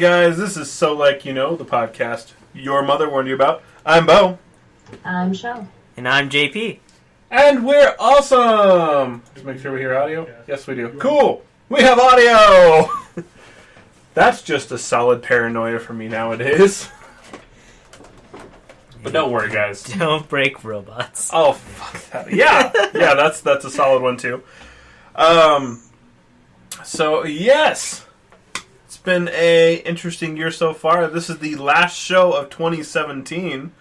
Guys, this is So Like You Know, the podcast your mother warned you about. I'm Bo. I'm Shell. And I'm JP. And we're awesome! Just make sure we hear audio. Yes, we do. Cool! We have audio! That's just a solid paranoia for me nowadays. But don't worry, guys. Don't break robots. Oh, fuck that. Yeah! Yeah, that's a solid one, too. So, yes! It's been a interesting year so far. This is the last show of 2017.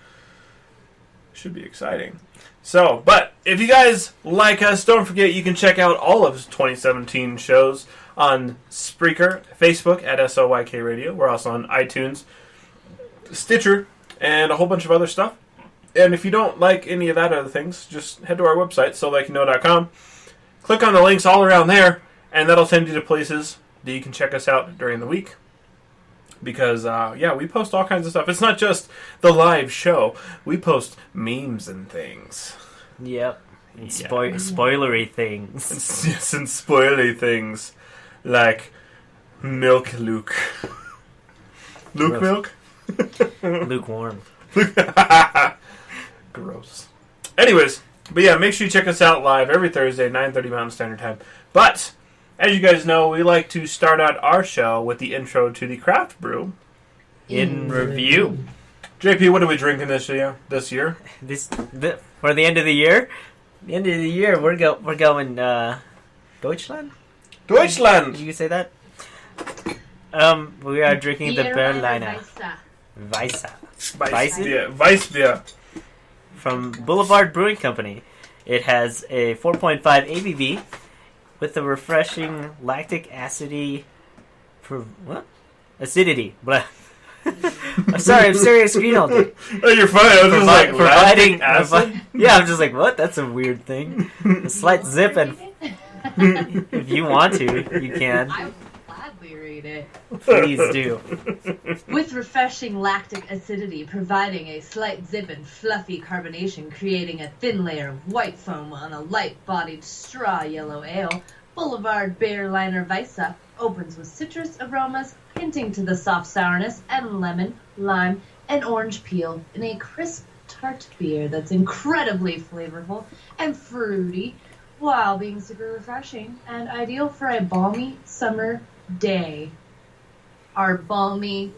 Should be exciting. So, but if you guys like us, don't forget you can check out all of 2017 shows on Spreaker, Facebook at SLYK Radio. We're also on iTunes, Stitcher, and a whole bunch of other stuff. And if you don't like any of that other things, just head to our website, SoLikeYouKnow.com. Click on the links all around there, and that'll send you to places that you can check us out during the week. Because, we post all kinds of stuff. It's not just the live show. We post memes and things. Yep. And spoilery things. Yes, and spoilery things. Like Milk Luke. Luke Milk? Lukewarm. Gross. Anyways, but yeah, make sure you check us out live every Thursday, 9:30 Mountain Standard Time. But as you guys know, we like to start out our show with the intro to the craft brew. In review. JP, what are we drinking this year? For the end of the year? The end of the year, we're going Deutschland? Deutschland! Did you say that? We are drinking the Berliner Weissbier. From Boulevard Brewing Company. It has a 4.5 ABV with a refreshing lactic acidity. Acidity. Blah. I'm sorry, I'm staring at screen all day. Oh, you're fine. I was just like, providing acid? Yeah, I'm just like, what? That's a weird thing. A slight zip, and if you want to, you can. I would gladly read it. Please do. With refreshing lactic acidity, providing a slight zip and fluffy carbonation, creating a thin layer of white foam on a light-bodied straw yellow ale, Boulevard Berliner Weisse opens with citrus aromas, hinting to the soft sourness and lemon, lime, and orange peel in a crisp tart beer that's incredibly flavorful and fruity, while being super refreshing and ideal for a balmy summer day. Our balmy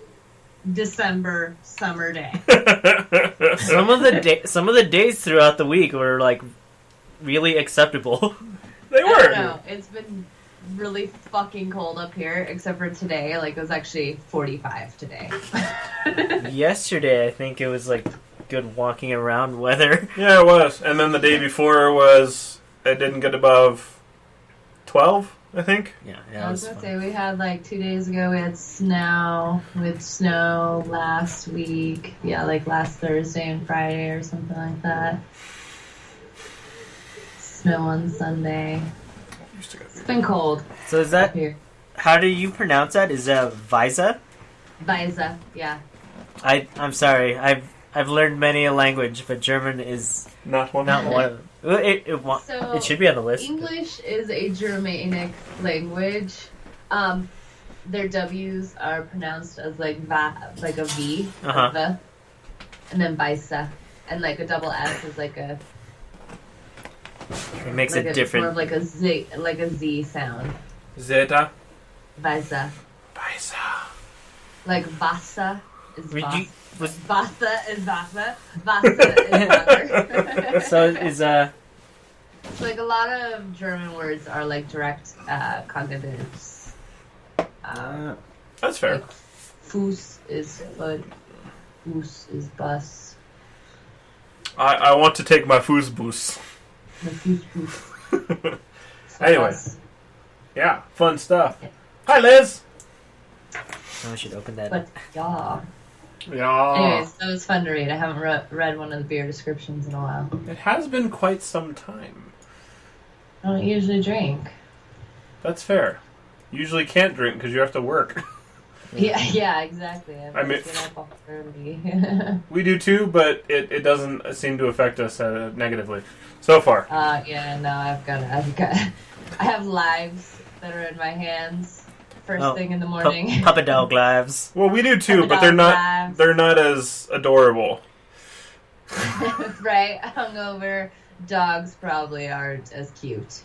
December summer day. Some of the days throughout the week were like really acceptable. They were. I don't know. It's been really fucking cold up here, except for today. Like, it was actually 45 today. Yesterday, I think it was like good walking around weather. Yeah, it was. And then the day before it didn't get above 12, I think. Yeah, I was gonna say, we had like 2 days ago, we had snow. With snow last week. Yeah, like last Thursday and Friday or something like that. Snow on Sunday. It's been cold. So is that here? How do you pronounce that? Is that Weisse? Weisse, yeah. I'm sorry. I've learned many a language, but German is not one. Not one of them. It should be on the list. English is a Germanic language. Their W's are pronounced as like a V, and then Weisse, and like a double S is like a. It makes it different. More of like a Z sound. Zeta. Weisse. Like Wasser is Wasser. Wasser is Wasser. Wasser is water. So is So like a lot of German words are like direct cognitives. That's fair. Like Fuß is foot. Bus is bus. I want to take my Fußbus. Anyway. Yeah, fun stuff. Hi, Liz. I should open that. But yeah. Yeah. Anyways, that was fun to read. I haven't read one of the beer descriptions in a while. It has been quite some time. I don't usually drink. That's fair. You usually can't drink because you have to work. Yeah, exactly. I mean, get up early. We do too, but it doesn't seem to affect us negatively so far. Yeah, no, I have lives that are in my hands. first thing in the morning. Puppy dog lives. Well, we do too, Puppy but they're dog not. lives. They're not as adorable. Right? Hungover dogs probably aren't as cute.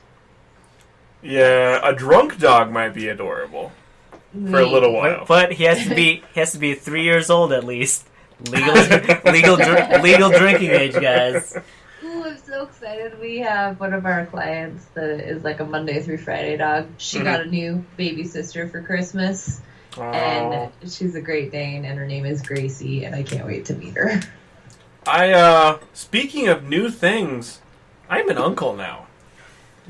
Yeah, a drunk dog might be adorable for a little while. But he has to be 3 years old at least. Legal drinking age, guys. Ooh, I'm so excited. We have one of our clients that is like a Monday through Friday dog. She got a new baby sister for Christmas. Oh. And she's a Great Dane, and her name is Gracie, and I can't wait to meet her. Speaking of new things, I'm an uncle now.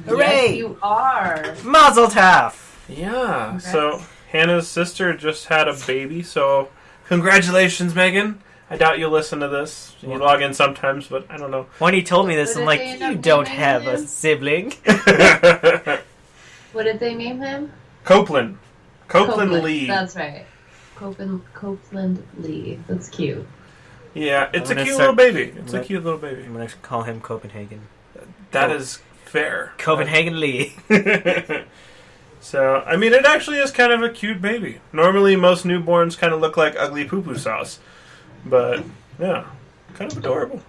Hooray! Yes, you are. Mazel tov! Yeah, Congrats. so Hannah's sister just had a baby, so congratulations, Megan. I doubt you'll listen to this. You log in sometimes, but I don't know. When he told me this, What I'm did like, they end up you don't naming have a him? sibling. What did they name him? Copeland Lee. That's right. Copeland Lee. That's cute. Yeah, it's a I'm gonna cute start- little baby. It's a I'm cute little baby. going to call him Copenhagen. That is fair. Copenhagen Lee. So, I mean, it actually is kind of a cute baby. Normally, most newborns kind of look like ugly poo-poo sauce. But, yeah, kind of adorable.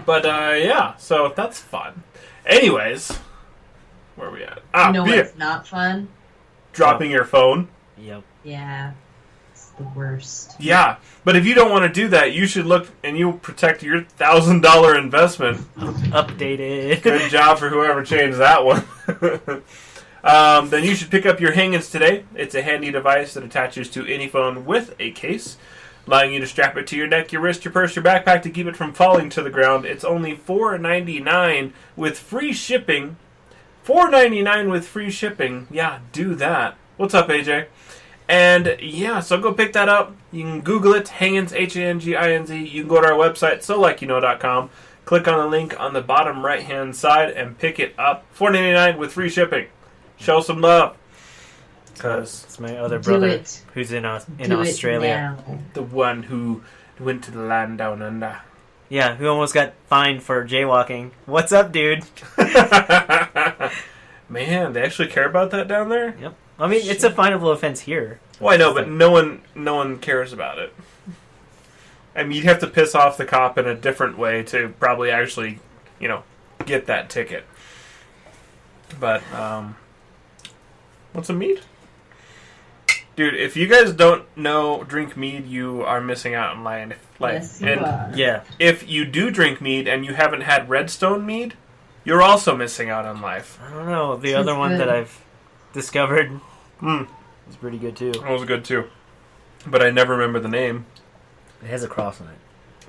Yeah, so that's fun. Anyways, where are we at? You know what's not fun? Dropping your phone. Yep. Yeah. It's the worst. Yeah, but if you don't want to do that, you should look and you'll protect your $1,000 investment. Updated. Good job for whoever changed that one. Then you should pick up your Hangins today. It's a handy device that attaches to any phone with a case, allowing you to strap it to your neck, your wrist, your purse, your backpack to keep it from falling to the ground. It's only $4.99 with free shipping. $4.99 with free shipping. Yeah, do that. What's up, AJ? And yeah, so go pick that up. You can Google it, Hangins, H-A-N-G-I-N-Z. You can go to our website, SLYKYouKnow.com. Click on the link on the bottom right-hand side and pick it up. $4.99 with free shipping. Show some love. Because It's my other Do brother it. who's in Do Australia. it now. the one who went to the land down under. Yeah, who almost got fined for jaywalking. What's up, dude? Man, they actually care about that down there? Yep. I mean, it's a finable offense here. Well, I know, but no one cares about it. I mean, you'd have to piss off the cop in a different way to probably actually, get that ticket. But, want some mead? Dude, if you guys don't drink mead, you are missing out on life. Yes, you And are. Yeah. if you do drink mead and you haven't had Redstone mead, you're also missing out on life. I don't know. The This other is one good. that I've discovered Mm, is pretty good, too. that was good too. But I never remember the name. It has a cross on it.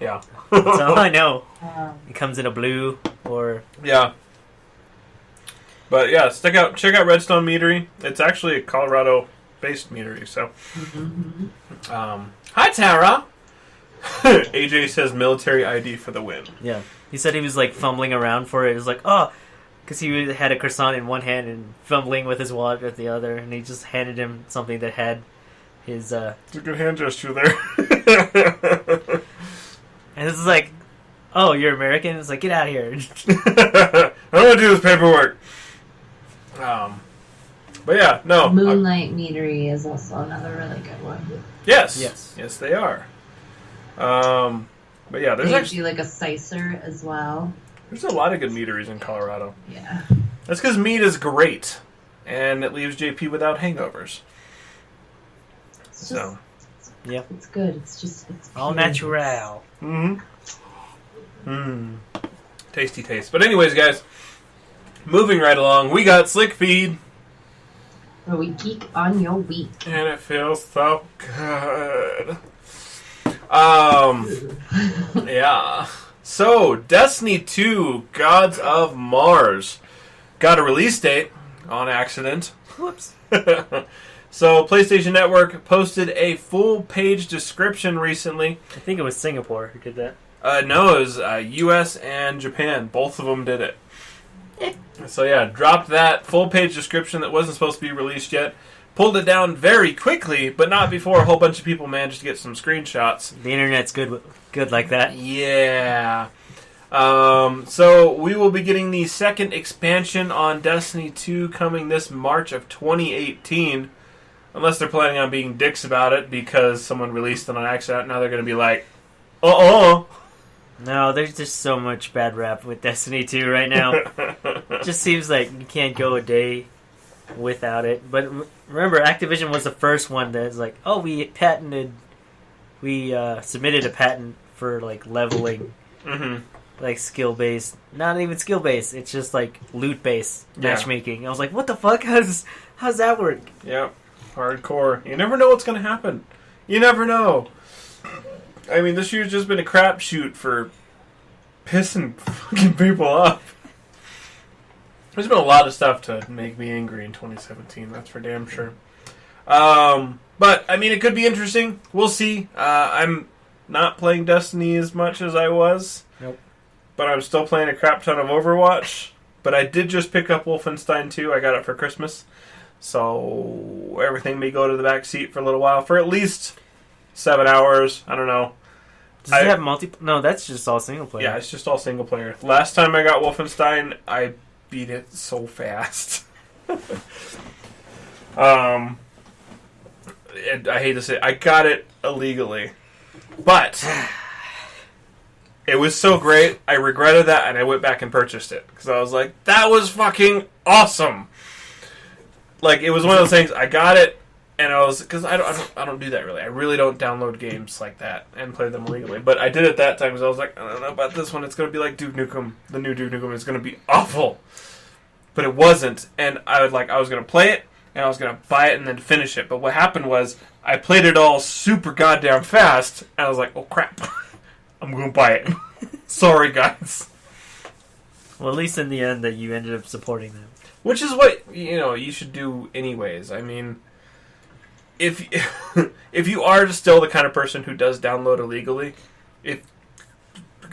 Yeah. That's all I know. Um, It comes in a blue or... Yeah. But yeah, check out Redstone Meadery. It's actually a Colorado-based meadery, so. Hi, Tara! AJ says military ID for the win. Yeah. He said he was, like, fumbling around for it. It was like, oh... Because he had a croissant in one hand and fumbling with his wallet with the other. And he just handed him something that had his... It's a good hand gesture there. And this is like, oh, you're American? It's like, get out of here. I don't want to do this paperwork. But yeah, no. Moonlight Meadery is also another really good one. Yes. Yes. Yes, they are. But yeah, there's They actually do like a sicer as well. there's a lot of good meaderies in Colorado. Yeah. That's because meat is great, and it leaves JP without hangovers. It's just, So, Yep. it's good. It's just, it's All pure. natural. Tasty taste. But anyways, guys, moving right along, we got Slick Feed, Where we geek on your week. and it feels so good. Yeah. So, Destiny 2, Gods of Mars, got a release date on accident. Whoops. So, PlayStation Network posted a full-page description recently. I think it was Singapore who did that. No, it was U.S. and Japan. Both of them did it. So yeah, dropped that full-page description that wasn't supposed to be released yet. Pulled it down very quickly, but not before a whole bunch of people managed to get some screenshots. The internet's good like that. Yeah. So we will be getting the second expansion on Destiny 2 coming this March of 2018. Unless they're planning on being dicks about it because someone released it on accident. Now they're going to be like, No, there's just so much bad rap with Destiny 2 right now. It just seems like you can't go a day without it. But remember, Activision was the first one that's like, oh, we submitted a patent for like leveling, like skill based. Not even skill based. It's just like loot based matchmaking. I was like, what the fuck? How's that work? Yep, hardcore. You never know what's going to happen. You never know. I mean, this year's just been a crapshoot for pissing fucking people off. There's been a lot of stuff to make me angry in 2017. That's for damn sure. But I mean, it could be interesting. We'll see. I'm not playing Destiny as much as I was. Nope. But I'm still playing a crap ton of Overwatch. But I did just pick up Wolfenstein 2. I got it for Christmas. So everything may go to the back seat for a little while. For at least 7 hours. I don't know. Does it have No, that's just all single player. Yeah, it's just all single player. Last time I got Wolfenstein, I beat it so fast. I hate to say it, I got it illegally. But it was so great, I regretted that, and I went back and purchased it. Because I was like, that was fucking awesome! Like, it was one of those things, I got it, and I was... Because I don't do that, really. I really don't download games like that and play them illegally. But I did it that time, because I was like, I don't know about this one. It's going to be like Duke Nukem. The new Duke Nukem is going to be awful. But it wasn't, and I was going to play it, and I was going to buy it and then finish it. But what happened was, I played it all super goddamn fast, and I was like, oh crap, I'm going to buy it. Sorry, guys. Well, at least in the end that you ended up supporting them. Which is what, you should do anyways. I mean, if you are still the kind of person who does download illegally,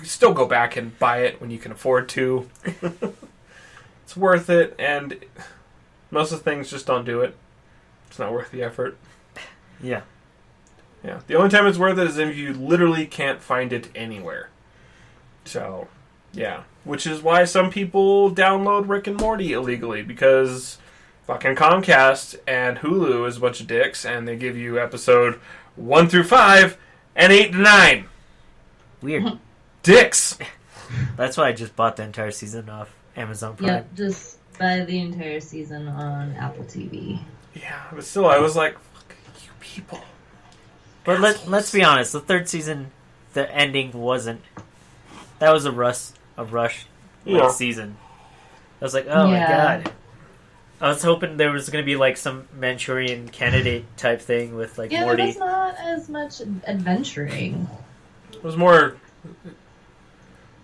still go back and buy it when you can afford to. It's worth it, and most of the things just don't do it. It's not worth the effort. Yeah. Yeah. The only time it's worth it is if you literally can't find it anywhere. So, yeah. Which is why some people download Rick and Morty illegally, because fucking Comcast and Hulu is a bunch of dicks, and they give you episode 1 through 5 and 8 to 9. Weird. Dicks! That's why I just bought the entire season off Amazon Prime. Yep, just buy the entire season on Apple TV. Yeah, but still, I was like, fuck you people. But let's be honest, the third season, the ending wasn't... That was a rush season. I was like, oh my god. I was hoping there was going to be like some Manchurian Candidate type thing with like Morty. Yeah, it was not as much adventuring. It was more...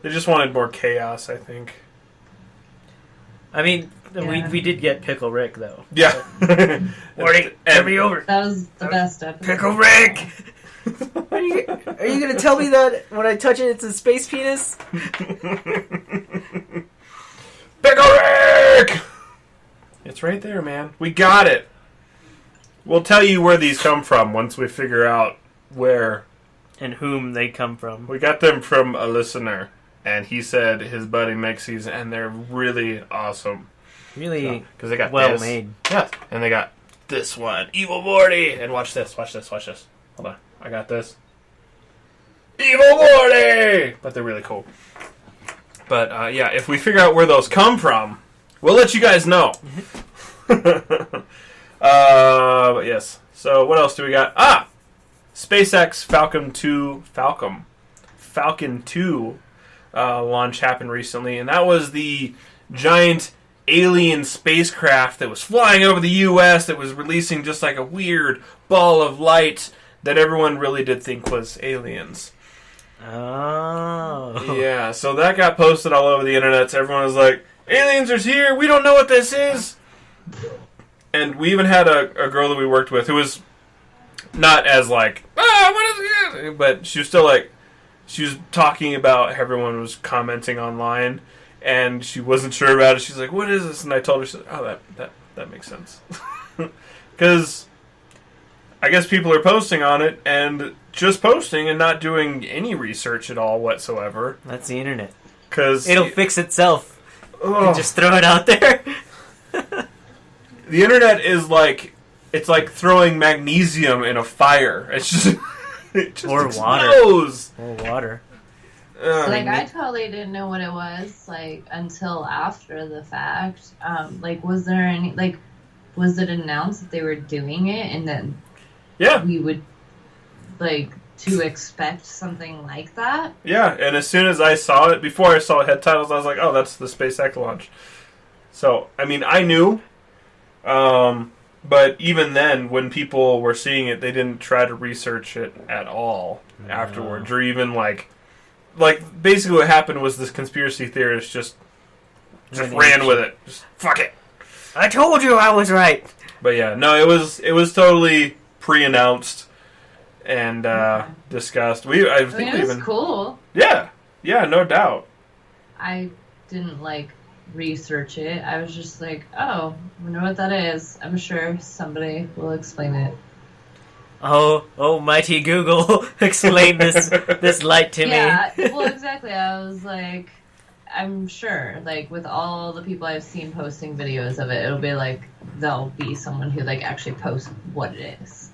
They just wanted more chaos, I think. I mean, we did get Pickle Rick, though. Yeah. Morty, turn me over. That was the best episode. Pickle Rick! Are you going to tell me that when I touch it, it's a space penis? Pickle Rick! It's right there, man. We got it. We'll tell you where these come from once we figure out where. And whom they come from. We got them from a listener. And he said his buddy makes these, and they're really awesome. Really because they got well made. Yeah, and they got this one, Evil Morty. And watch this. Hold on, I got this. Evil Morty! But they're really cool. But, yeah, if we figure out where those come from, we'll let you guys know. But yes. So, what else do we got? SpaceX Falcon 2 launch happened recently, and that was the giant alien spacecraft that was flying over the U.S. that was releasing just like a weird ball of light that everyone really did think was aliens. Oh. Yeah, so that got posted all over the internet. So everyone was like, aliens are here, we don't know what this is. And we even had a girl that we worked with who was not as like, what is this? But she was still like, she was talking about how everyone was commenting online, and she wasn't sure about it. She's like, what is this? And I told her, she's like, oh, that makes sense. Because I guess people are posting on it, and just posting and not doing any research at all whatsoever. That's the internet. Because it'll fix itself. Oh. And just throw it out there. The internet is like, it's like throwing magnesium in a fire. It's just, it just or explodes. Water. Or water. Like, I totally didn't know what it was, like, until after the fact. Like, was there any, like, was it announced that they were doing it, and then we would, like, to expect something like that? Yeah, and as soon as I saw it, before I saw head titles, I was like, oh, that's the SpaceX launch. So, I mean, I knew, but even then, when people were seeing it, they didn't try to research it at all afterwards, or even, like, basically what happened was this conspiracy theorist just ran with it. Just, fuck it. I told you I was right. But yeah, no, it was totally pre-announced and discussed. I think it was cool. Yeah, no doubt. I didn't, like, research it. I was just like, oh, I wonder what that is. I'm sure somebody will explain it. Oh, mighty Google, explain this light to me. Yeah, well, exactly. I was like, I'm sure, like, with all the people I've seen posting videos of it, it'll be like, there'll be someone who, like, actually posts what it is.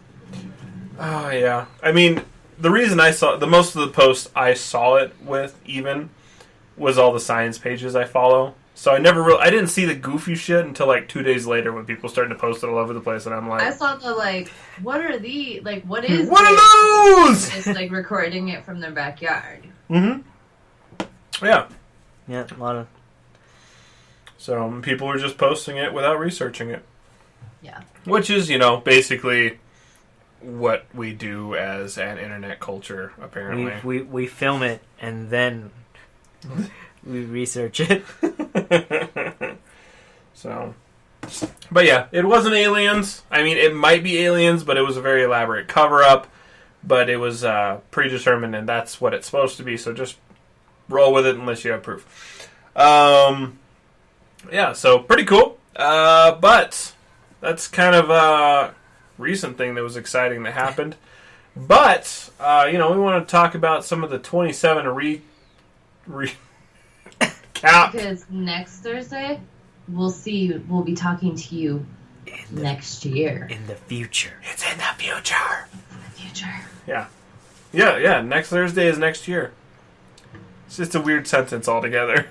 Oh, yeah. I mean, the reason the most of the posts I saw it with, even, was all the science pages I follow. So I didn't see the goofy shit until, like, 2 days later when people started to post it all over the place, and I'm like... I saw the, like, what are the... Like, what is... What are those?! Just, like, recording it from their backyard. Mm-hmm. Yeah. Yeah, a lot of... So, people were just posting it without researching it. Yeah. Which is, basically what we do as an internet culture, apparently. We film it, and then... we research it. So, but yeah, it wasn't aliens. I mean, it might be aliens, but it was a very elaborate cover-up. But it was predetermined, and that's what it's supposed to be. So just roll with it unless you have proof. Yeah, so pretty cool. But that's kind of a recent thing that was exciting that happened. But we want to talk about some of the 27 Cap. Because next Thursday, we'll be talking to you next year. In the future. It's in the future. In the future. Yeah. Yeah. Next Thursday is next year. It's just a weird sentence altogether.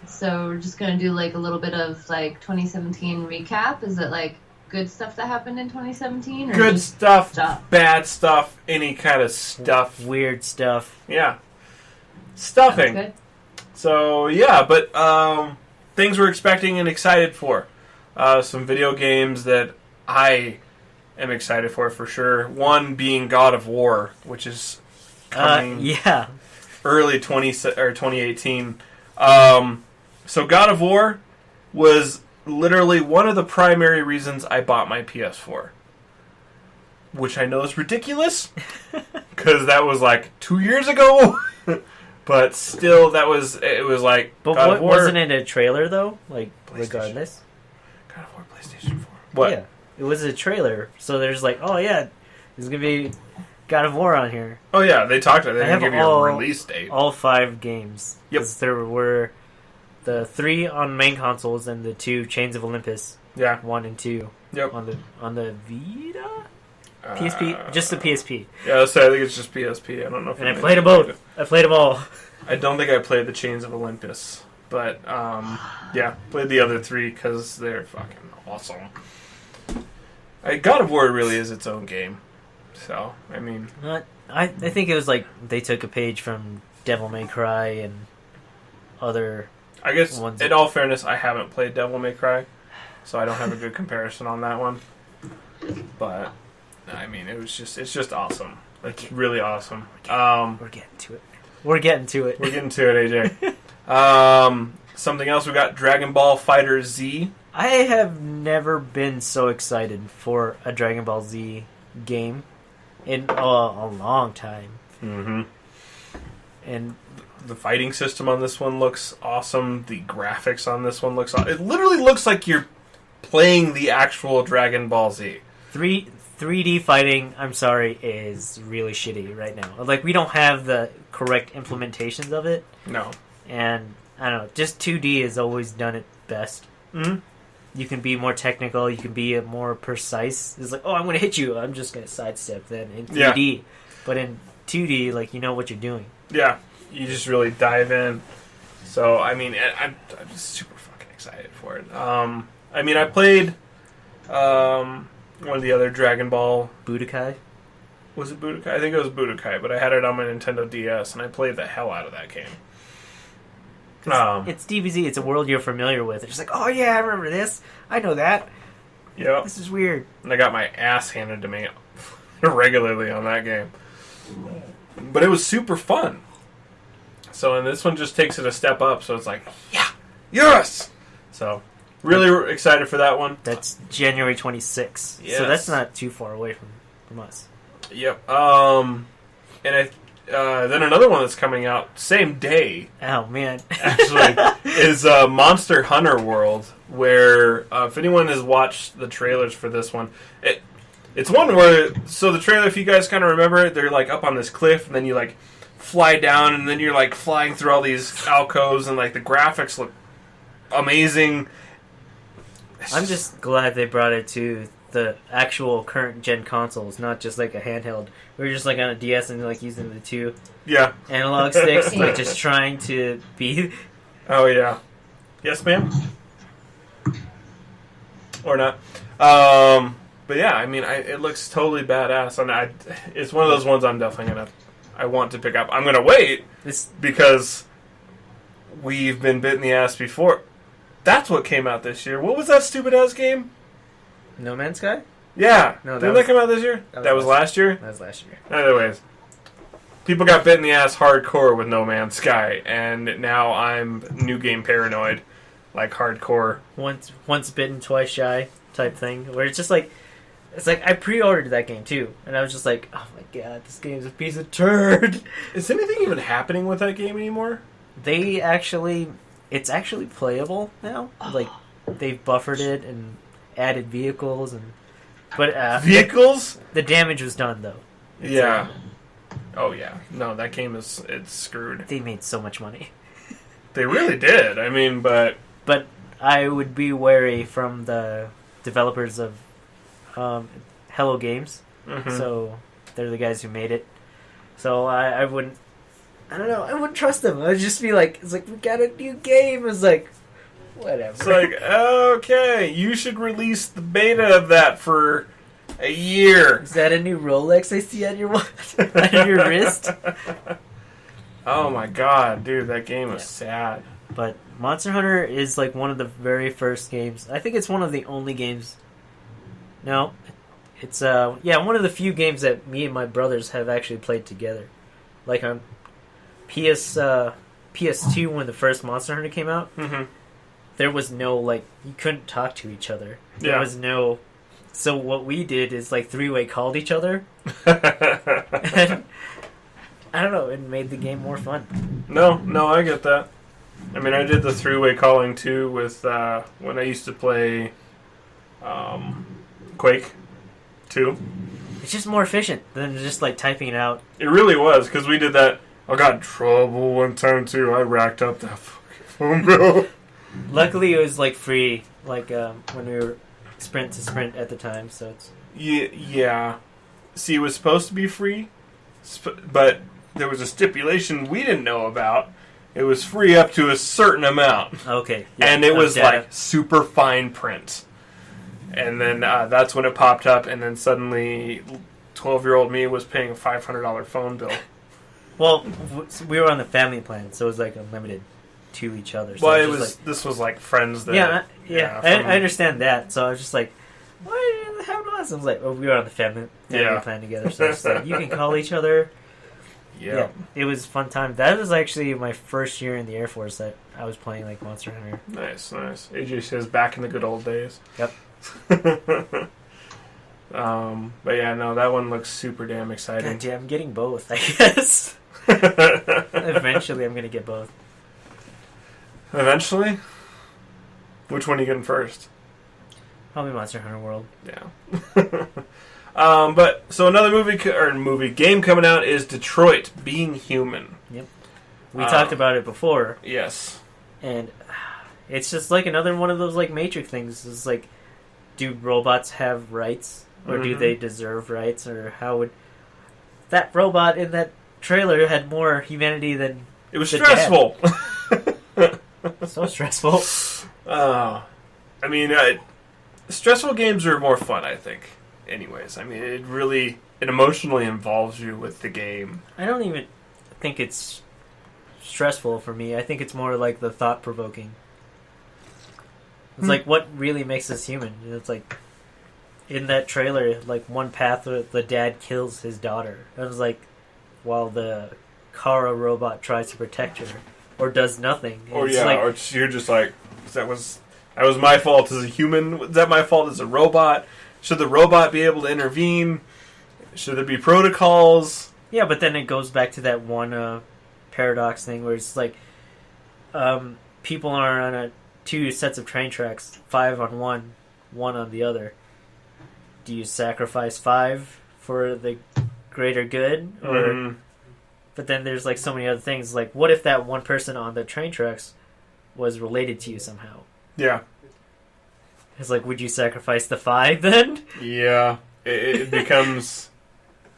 So we're just going to do, like, a little bit of, like, 2017 recap. Is it, like, good stuff that happened in 2017? Or good stuff, bad stuff, any kind of stuff. Weird stuff. Yeah. Stuffing. Good. So, yeah, but things we're expecting and excited for. Some video games that I am excited for sure. One being God of War, which is coming early 2018. So God of War was literally one of the primary reasons I bought my PS4. Which I know is ridiculous, because that was like 2 years ago. But still, it was like... But God of War. Wasn't it a trailer, though? Like, regardless? God of War, PlayStation 4. What? Yeah, it was a trailer. So there's like, oh yeah, there's going to be God of War on here. Oh yeah, they talked about it. They didn't give you a release date. All 5 games. Yep. There were the 3 on main consoles and the 2 Chains of Olympus. Yeah. 1 and 2. Yep. On the Vita? PSP? Just the PSP. Yeah, so I think it's just PSP. I don't know if... And I played them both. I played them all. I don't think I played the Chains of Olympus. But, yeah, played the other 3 because they're fucking awesome. God of War really is its own game. So, I mean... I think it was like they took a page from Devil May Cry and other... I guess, in all fairness, I haven't played Devil May Cry. So I don't have a good comparison on that one. But... I mean, it's just awesome. Like, really awesome. We're getting to it. We're getting to it, AJ. Something else, we got Dragon Ball Fighter Z. I have never been so excited for a Dragon Ball Z game in a long time. Mm-hmm. And the fighting system on this one looks awesome. The graphics on this one looks awesome. It literally looks like you're playing the actual Dragon Ball Z. 3D 3D fighting, I'm sorry, is really shitty right now. Like, we don't have the correct implementations of it. No. And, I don't know, just 2D has always done it best. Mm-hmm. You can be more technical, you can be more precise. It's like, oh, I'm going to hit you, I'm just going to sidestep then in 3D. Yeah. But in 2D, like, you know what you're doing. Yeah, you just really dive in. So, I mean, I'm just super fucking excited for it. I mean, I played one of the other Dragon Ball... Budokai? Was it Budokai? I think it was Budokai, but I had it on my Nintendo DS, and I played the hell out of that game. It's DBZ, it's a world you're familiar with. It's just like, oh yeah, I remember this. I know that. Yeah. This is weird. And I got my ass handed to me regularly on that game. But it was super fun. So, and this one just takes it a step up, so it's like, yeah, yes! So, really excited for that one. That's January 26th. Yes. So that's not too far away from us. Yep. And then another one that's coming out same day. Oh, man. Actually, is Monster Hunter World, where if anyone has watched the trailers for this one, it's one where, so the trailer, if you guys kind of remember it, they're like up on this cliff, and then you like fly down, and then you're like flying through all these alcoves, and like the graphics look amazing. I'm just glad they brought it to the actual current gen consoles, not just like a handheld. We were just like on a DS and like using the two analog sticks, like just trying to be. Oh yeah, yes, ma'am, or not. But yeah, I mean, it looks totally badass, and it's one of those ones I'm definitely I want to pick up. I'm gonna wait because we've been bit in the ass before. That's what came out this year. What was that stupid ass game? No Man's Sky? Yeah. No, didn't that come out this year? That was last year? That was last year. Anyways, people got bit in the ass hardcore with No Man's Sky, and now I'm new game paranoid, like hardcore. Once bitten, twice shy type thing, where it's just like, it's like I pre-ordered that game too, and I was just like, oh my god, this game's a piece of turd. Is anything even happening with that game anymore? It's actually playable now. Like, they've buffered it and added vehicles but vehicles? The damage was done though. Yeah. Oh yeah. No, that game it's screwed. They made so much money. They really did. I mean, but I would be wary from the developers of Hello Games. Mm-hmm. So they're the guys who made it. So I wouldn't. I don't know. I wouldn't trust them. I'd just be like, it's like, we got a new game. It's like, whatever. It's like, okay, you should release the beta of that for a year. Is that a new Rolex I see on your on your wrist? Oh my god, dude, that game was sad. But Monster Hunter is like one of the very first games. I think it's one of the only games. No, it's one of the few games that me and my brothers have actually played together. Like on PS2 when the first Monster Hunter came out. Mm-hmm. There was no, like, you couldn't talk to each other. There was no... So what we did is, like, three-way called each other. And, I don't know, it made the game more fun. No, I get that. I mean, I did the three-way calling, too, with, when I used to play, Quake 2. It's just more efficient than just, like, typing it out. It really was, because we did that. I got in trouble one time, too. I racked up that fucking phone bill. Luckily, it was like free, like when we were sprint to sprint at the time. So it's yeah. See, it was supposed to be free, but there was a stipulation we didn't know about. It was free up to a certain amount. Okay, and it was like super fine print. And then that's when it popped up, and then suddenly, 12-year-old me was paying a $500 phone bill. Well, we were on the family plan, so it was like unlimited to each other. So well, it was like, this was like friends that... I understand that. So I was just like, why did it happen to us? I was like, we were on the family plan together, so it's like, you can call each other. Yeah, it was a fun time. That was actually my first year in the Air Force that I was playing like Monster Hunter. Nice. AJ says back in the good old days. Yep. But yeah, no, that one looks super damn exciting. God damn, I'm getting both, I guess. Eventually, I'm going to get both. Eventually? Which one are you getting first? Probably Monster Hunter World. Yeah. But so another game coming out is Detroit: Being Human. Yep. We talked about it before. Yes. And it's just like another one of those like Matrix things. It's like, do robots have rights, or do they deserve rights, or how would that robot in that trailer had more humanity than it was stressful. So stressful. I mean, stressful games are more fun, I think. Anyways, I mean, it emotionally involves you with the game. I don't even think it's stressful for me. I think it's more like the thought-provoking. It's like, what really makes us human? It's like, in that trailer, like, one path where the dad kills his daughter. It was like, while the Kara robot tries to protect her, or does nothing. Or it's like, or you're just like, that was my fault as a human? Was that my fault as a robot? Should the robot be able to intervene? Should there be protocols? Yeah, but then it goes back to that one paradox thing where it's like, people are on two sets of train tracks, 5 on one on the other. Do you sacrifice 5 for the greater good? Or but then there's like so many other things. Like, what if that one person on the train tracks was related to you somehow? Yeah. It's like, would you sacrifice the 5 then? Yeah. It becomes...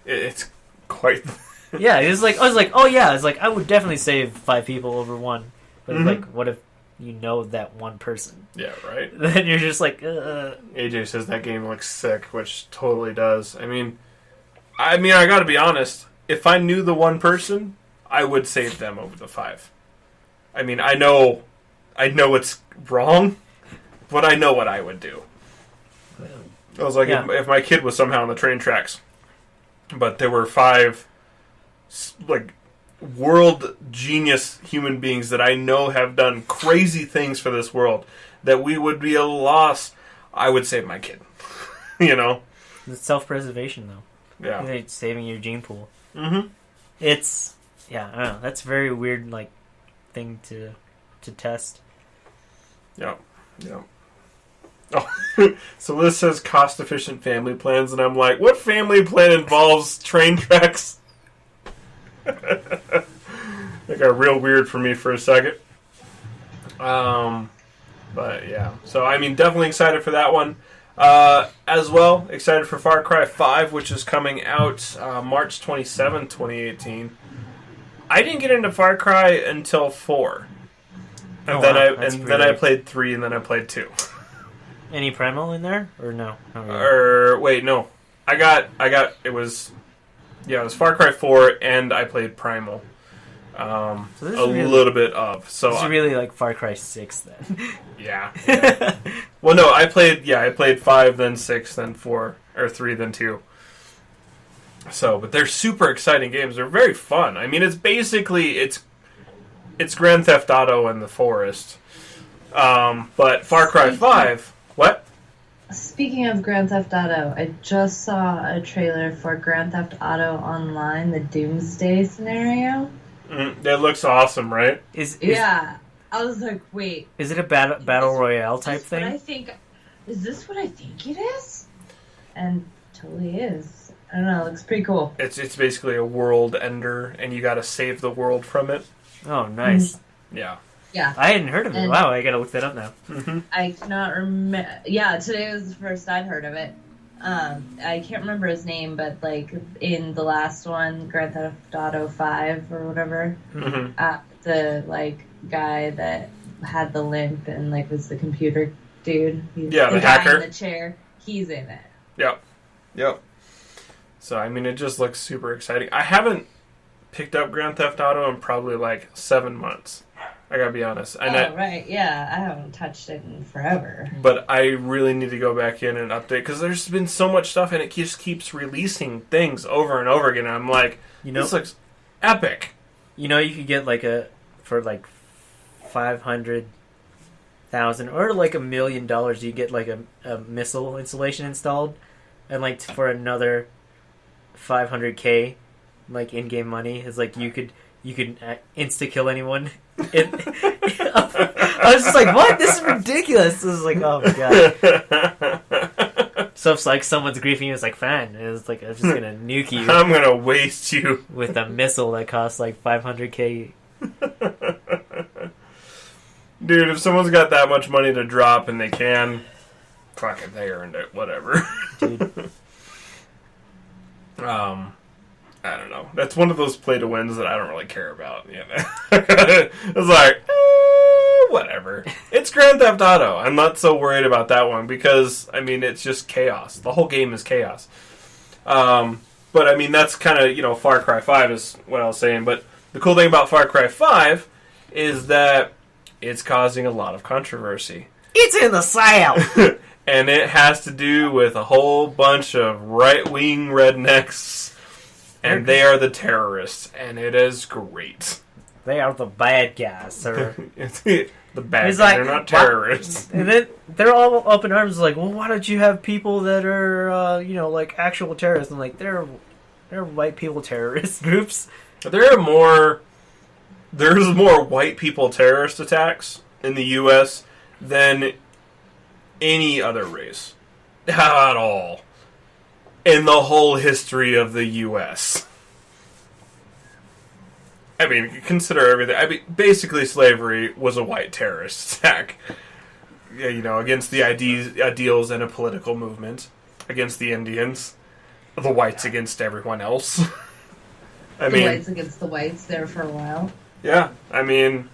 it's quite... Yeah, I was like, oh yeah, it's like, I would definitely save 5 people over one. But it's like, what if you know that one person? Yeah, right? Then you're just like, AJ says that game looks sick, which totally does. I mean, I gotta be honest. If I knew the one person, I would save them over the 5. I mean, I know it's wrong, but I know what I would do. I was like, if my kid was somehow on the train tracks, but there were 5, like, world genius human beings that I know have done crazy things for this world, that we would be a loss, I would save my kid. You know? It's self-preservation, though. Yeah. It's saving your gene pool. Mm-hmm. It's, I don't know. That's a very weird, like, thing to test. Yeah. Oh, so Liz says cost-efficient family plans, and I'm like, what family plan involves train tracks? That got real weird for me for a second. But yeah, so I mean, definitely excited for that one. As well, excited for Far Cry 5, which is coming out March 27, 2018. I didn't get into Far Cry until 4. And then I played 3, and then I played 2. Any Primal in there? Or no? Wait, no. It was Far Cry 4, and I played Primal. Little bit of. So it's really like Far Cry 6 then. Yeah. Well, no, I played 5, then 6, then 4, or 3, then 2. So, but they're super exciting games. They're very fun. I mean, it's basically, it's Grand Theft Auto in the forest. But Far Cry 5, what? Speaking of Grand Theft Auto, I just saw a trailer for Grand Theft Auto Online, the Doomsday scenario. That looks awesome, right? Yeah. I was like, wait. Is it a battle royale type thing? Is this what I think it is? And totally is. I don't know. It looks pretty cool. It's basically a world ender, and you got to save the world from it. Oh, nice. Yeah. Yeah. I hadn't heard of it. Wow, I got to look that up now. Mm-hmm. I cannot remember. Yeah, today was the first I'd heard of it. I can't remember his name, but like in the last one, Grand Theft Auto 5 or whatever, the like guy that had the limp and like was the computer dude. The hacker. guy in the chair. He's in it. Yep. So I mean, it just looks super exciting. I haven't picked up Grand Theft Auto in probably like 7 months. I gotta be honest. Right, yeah. I haven't touched it in forever. But I really need to go back in and update, because there's been so much stuff, and it just keeps releasing things over and over again. And I'm like, this looks epic. You know, you could get like for like $500,000 or like $1 million, you get like a missile installation installed, and like for another $500K, like in-game money, is like you could insta-kill anyone. I was just like, what? This is ridiculous. This is like, oh my god. So if like someone's griefing you, it's like fine. It's like I'm just gonna nuke you. I'm gonna waste you with a missile that costs like $500K. Dude, if someone's got that much money to drop and they can, fuck it, they earned it. Whatever. Dude. I don't know. That's one of those play to wins that I don't really care about. You know? It's like, whatever. It's Grand Theft Auto. I'm not so worried about that one because, I mean, it's just chaos. The whole game is chaos. But, I mean, that's kind of, Far Cry 5 is what I was saying. But the cool thing about Far Cry 5 is that it's causing a lot of controversy. It's in the South! And it has to do with a whole bunch of right-wing rednecks. And they are the terrorists, and it is great. They are the bad guys, sir. The bad guys, like, they're not terrorists. And then they're all up in arms, like, well, why don't you have people that are, like actual terrorists? And like, they're white people terrorist groups. There's more white people terrorist attacks in the U.S. than any other race at all. In the whole history of the U.S. I mean, consider everything. I mean, basically slavery was a white terrorist attack. Against the ideals in a political movement. Against the Indians. The whites against everyone else. The whites against the whites there for a while. Yeah, I mean,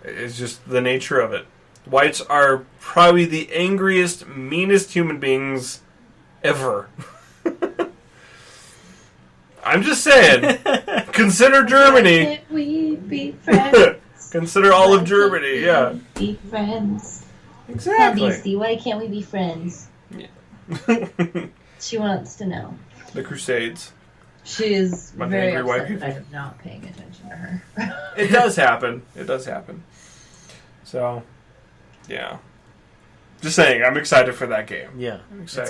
it's just the nature of it. Whites are probably the angriest, meanest human beings ever. I'm just saying. Consider Germany. Why can't we be friends? Consider all of Germany. Yeah. Be friends. Exactly. Beastie, why can't we be friends? Yeah. She wants to know. The Crusades. She is My very angry white upset that people. I'm not paying attention to her. It does happen. It does happen. So, yeah. Just saying, I'm excited for that game. Yeah. I'm excited.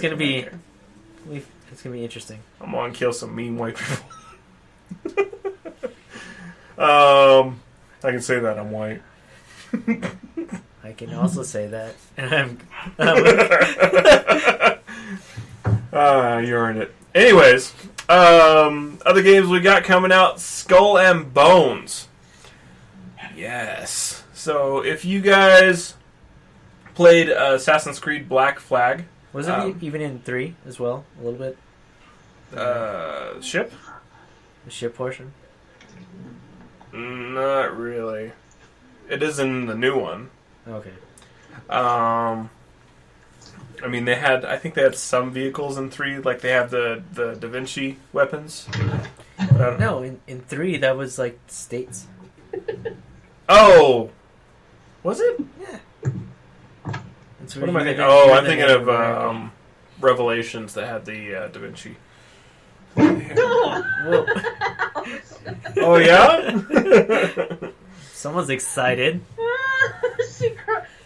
It's gonna be interesting. I'm gonna kill some mean white people. I can say that I'm white. I can also say that, and you earned it. Anyways, other games we got coming out: Skull and Bones. Yes. So if you guys played Assassin's Creed Black Flag, was it even in 3 as well? A little bit. Ship? The ship portion. Not really. It is in the new one. Okay. I mean, I think they had some vehicles in 3, like they have the Da Vinci weapons. No, in 3 that was like states. Oh! Was it? Yeah. What am I thinking? Oh, I'm thinking of Revelations that had the Da Vinci. Oh, yeah? Someone's excited.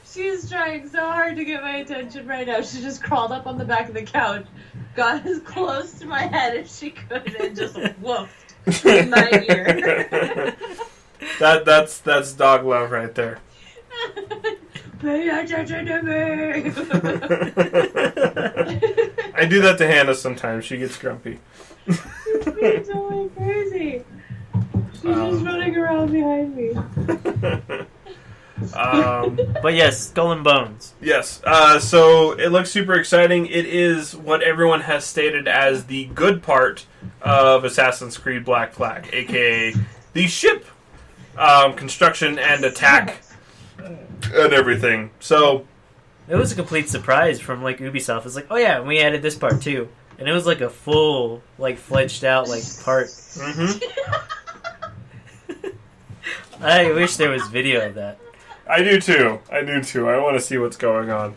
She's trying so hard to get my attention right now. She just crawled up on the back of the couch, got as close to my head as she could, and just woofed in my ear. That's dog love right there. Pay attention to me. I do that to Hannah sometimes. She gets grumpy. She's being totally crazy. She's just running around behind me. But yes, Skull and Bones. Yes. So it looks super exciting. It is what everyone has stated as the good part of Assassin's Creed Black Flag, aka the ship construction and attack and everything. So it was a complete surprise from like Ubisoft. It's like, oh yeah, we added this part too, and it was like a full, like fledged out like part. Mm-hmm. I wish there was video of that. I do too. I want to see what's going on.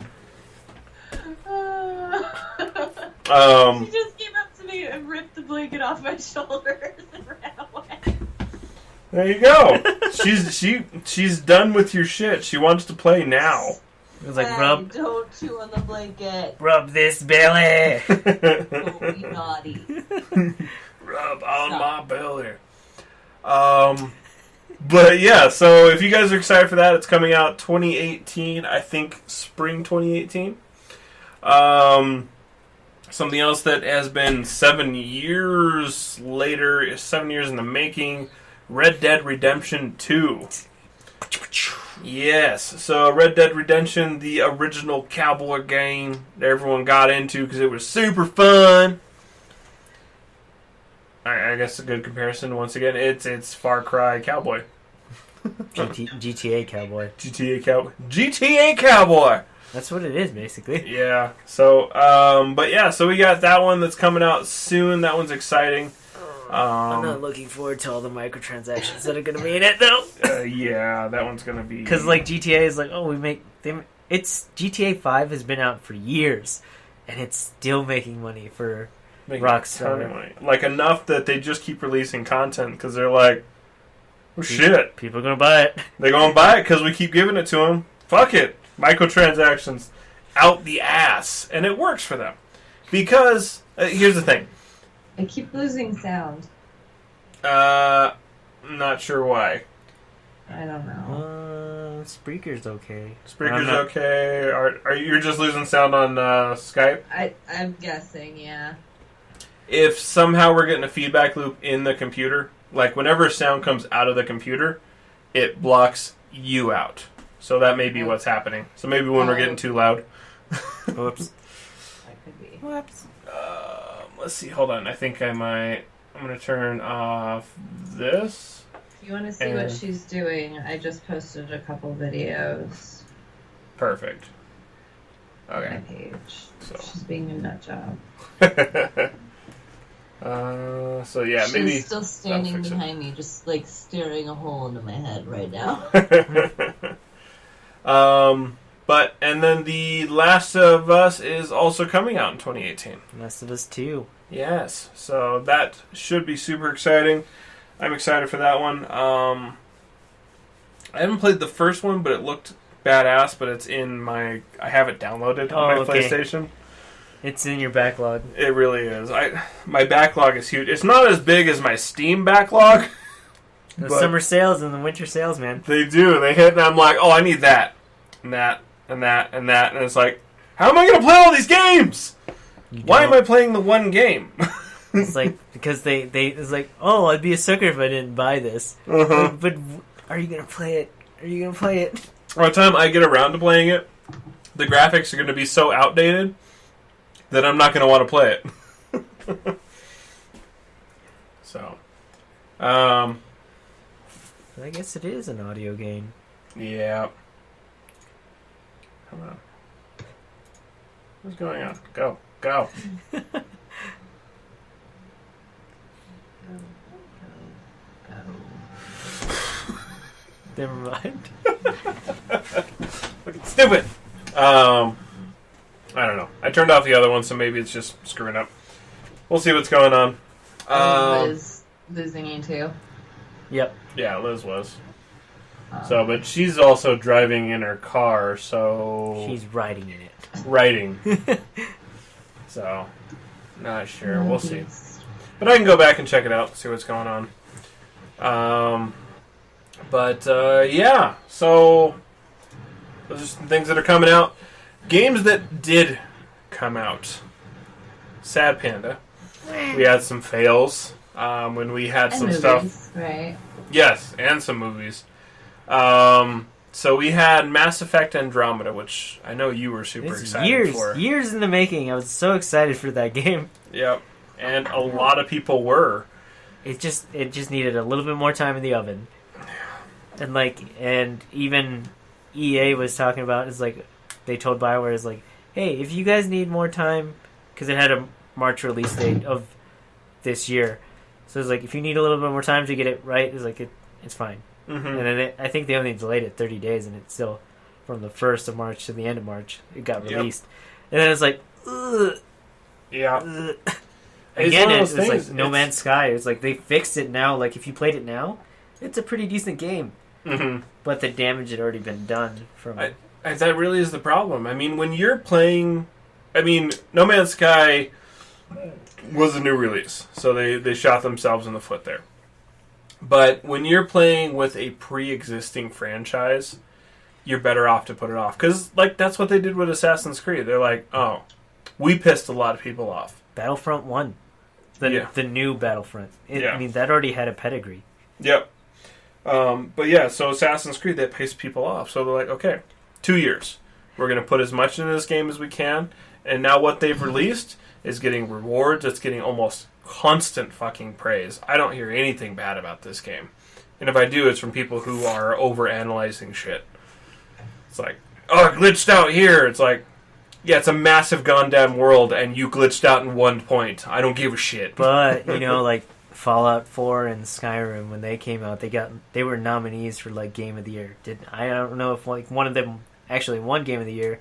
She just came up to me and ripped the blanket off my shoulders and ran away. There you go. She's done with your shit. She wants to play now. It was like, Don't chew on the blanket. Rub this belly. Don't be naughty. Rub on my belly. But yeah, so if you guys are excited for that, it's coming out 2018, I think spring 2018. Something else that has been 7 years later, 7 years in the making, Red Dead Redemption 2. Yes, so Red Dead Redemption, the original cowboy game that everyone got into because it was super fun. I guess a good comparison, once again, it's Far Cry Cowboy. GTA Cowboy. GTA Cowboy! That's what it is, basically. Yeah, so, so we got that one that's coming out soon. That one's exciting. I'm not looking forward to all the microtransactions that are going to be in it, though. Yeah, that one's going to be... Because, like, GTA is like, it's GTA 5 has been out for years, and it's still making money for Rockstar. Like, enough that they just keep releasing content, because they're like, oh, shit. People are going to buy it. They're going to buy it because we keep giving it to them. Fuck it. Microtransactions out the ass. And it works for them. Because, here's the thing. I keep losing sound. Not sure why. I don't know. Spreaker's okay. Spreaker's okay. Are you just losing sound on Skype? I'm guessing, yeah. If somehow we're getting a feedback loop in the computer, like whenever sound comes out of the computer, it blocks you out. So that may be what's happening. So maybe when we're getting too loud. Whoops. That could be. Whoops. Let's see. Hold on. I think I might... I'm going to turn off this. If you want to see what she's doing, I just posted a couple videos. Perfect. On Okay. my page. So. She's being a nut job. So yeah, maybe... She's still standing behind me, just like staring a hole into my head right now. And then The Last of Us is also coming out in 2018. Last of Us 2. Yes, so that should be super exciting. I'm excited for that one. I haven't played the first one, but it looked badass, but it's in my... I have it downloaded on my PlayStation. It's in your backlog. It really is. My backlog is huge. It's not as big as my Steam backlog. The summer sales and the winter sales, man. They do. They hit, and I'm like, oh, I need that. And that, and that, and that. And it's like, how am I going to play all these games? Why am I playing the one game? It's like, because they it's like, oh, I'd be a sucker if I didn't buy this. Uh-huh. But are you going to play it? Are you going to play it? By the time I get around to playing it, the graphics are going to be so outdated that I'm not going to want to play it. So, I guess it is an audio game. Yeah. Come on. What's going on? Go. Never mind. Fucking stupid. I don't know. I turned off the other one, so maybe it's just screwing up. We'll see what's going on. Liz losing you too. Yep. Yeah, Liz was. But she's also driving in her car, so... She's riding in it. Riding. So, not sure. We'll see. But I can go back and check it out, see what's going on. Yeah. So, those are some things that are coming out. Games that did come out. Sad Panda. We had some fails when we had some movies, stuff. Right. Yes, and some movies. So we had Mass Effect Andromeda, which I know you were super excited for. Years in the making. I was so excited for that game. Yep. And a lot of people were. It just needed a little bit more time in the oven. And even EA was talking about, it's like, they told BioWare, is like, hey, if you guys need more time, because it had a March release date of this year. So it's like, if you need a little bit more time to get it right, it's like, it's fine. Mm-hmm. And then I think they only delayed it 30 days, and it's still from the 1st of March to the end of March, it got released. Yep. And then it's like, ugh. Yeah. Ugh. Again, it's like No Man's Sky. It's like, they fixed it now. Like, if you played it now, it's a pretty decent game. Mm-hmm. But the damage had already been done from that really is the problem. I mean, when you're playing... I mean, No Man's Sky was a new release, so they shot themselves in the foot there. But when you're playing with a pre-existing franchise, you're better off to put it off. Because, like, that's what they did with Assassin's Creed. They're like, oh, we pissed a lot of people off. Battlefront 1. The new Battlefront. I mean, that already had a pedigree. Yep. But yeah, so Assassin's Creed, that pissed people off. So they're like, okay, 2 years. We're going to put as much into this game as we can. And now what they've released is getting rewards. It's getting almost constant fucking praise. I don't hear anything bad about this game. And if I do, it's from people who are over-analyzing shit. It's like, oh, it glitched out here. It's like, yeah, it's a massive goddamn world, and you glitched out in 1 point. I don't give a shit. But, like Fallout 4 and Skyrim, when they came out, they were nominees for, like, Game of the Year. I don't know if, like, one of them actually won Game of the Year,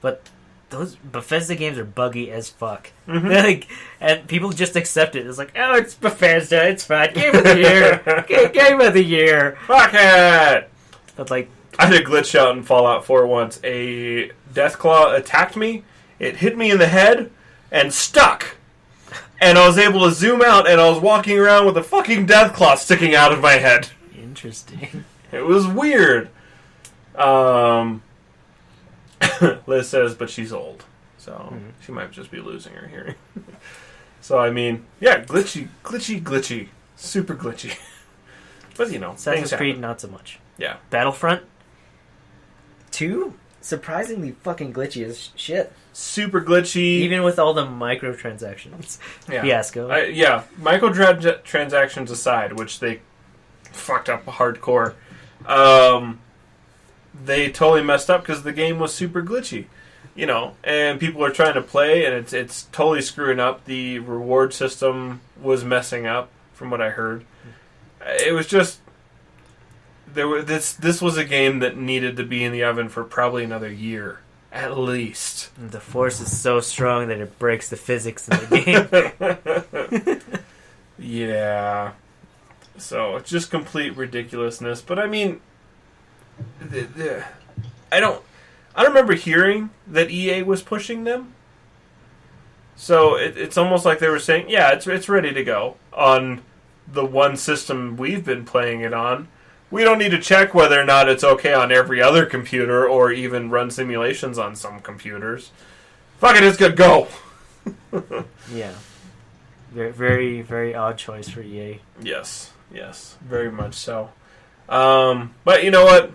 but those Bethesda games are buggy as fuck. Mm-hmm. Like, and people just accept it. It's like, oh, it's Bethesda, it's fine. Game of the Year. Game of the Year. Fuck it! But, like, I had a glitch out in Fallout 4 once. A Deathclaw attacked me, it hit me in the head, and stuck. And I was able to zoom out, and I was walking around with a fucking Deathclaw sticking out of my head. Interesting. It was weird. Liz says, but she's old. So she might just be losing her hearing. So, I mean, yeah, glitchy. Super glitchy. But, Assassin's Creed, not so much. Yeah. Battlefront 2? Surprisingly fucking glitchy as shit. Super glitchy. Even with all the microtransactions. Yeah. Fiasco. Microtransactions aside, which they fucked up hardcore, they totally messed up because the game was super glitchy. And people are trying to play, and it's totally screwing up. The reward system was messing up, from what I heard. It was just... This was a game that needed to be in the oven for probably another year, at least. The force is so strong that it breaks the physics in the game. Yeah. So it's just complete ridiculousness. But I mean, I don't remember hearing that EA was pushing them. So it's almost like they were saying, yeah, it's ready to go on the one system we've been playing it on. We don't need to check whether or not it's okay on every other computer or even run simulations on some computers. Fuck it, it's good. Go! Yeah. Very, very, very odd choice for EA. Yes. Very much so. But you know what?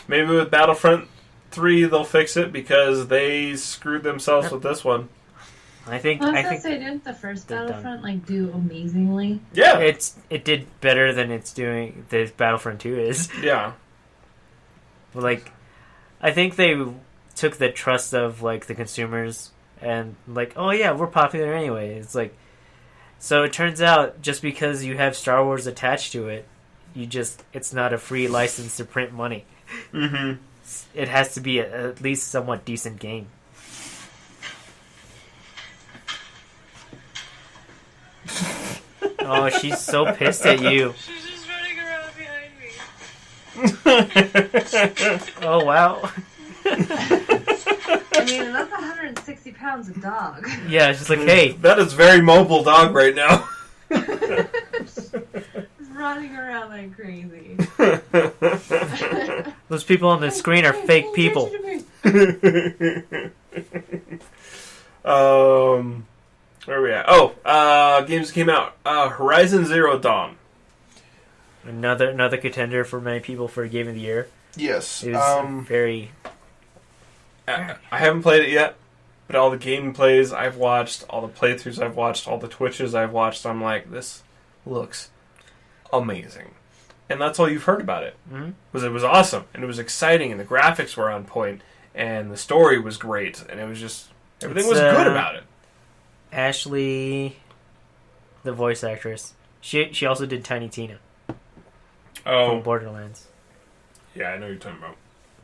Maybe with Battlefront 3 they'll fix it because they screwed themselves with this one. I think didn't the first Battlefront do amazingly? Yeah, it did better than it's doing. The Battlefront 2 is. Yeah, I think they took the trust of the consumers and oh yeah, we're popular anyway. It's so it turns out just because you have Star Wars attached to it, it's not a free license to print money. Mm-hmm. It has to be at least somewhat decent game. Oh, she's so pissed at you. She's just running around behind me. Oh, wow. I mean, that's 160 pounds of dog. Yeah, she's like, hey. That is very mobile dog right now. Running around like crazy. Those people on the screen are fake people. Where are we at? Oh, games came out. Horizon Zero Dawn. Another contender for many people for Game of the Year. Yes. It was very... I haven't played it yet, but all the gameplays I've watched, all the playthroughs I've watched, all the Twitches I've watched, I'm like, this looks amazing. And that's all you've heard about it. Mm-hmm. It was awesome, and it was exciting, and the graphics were on point, and the story was great, and it was just... Everything was good about it. Ashley, the voice actress, she also did Tiny Tina. Oh. From Borderlands. Yeah, I know what you're talking about.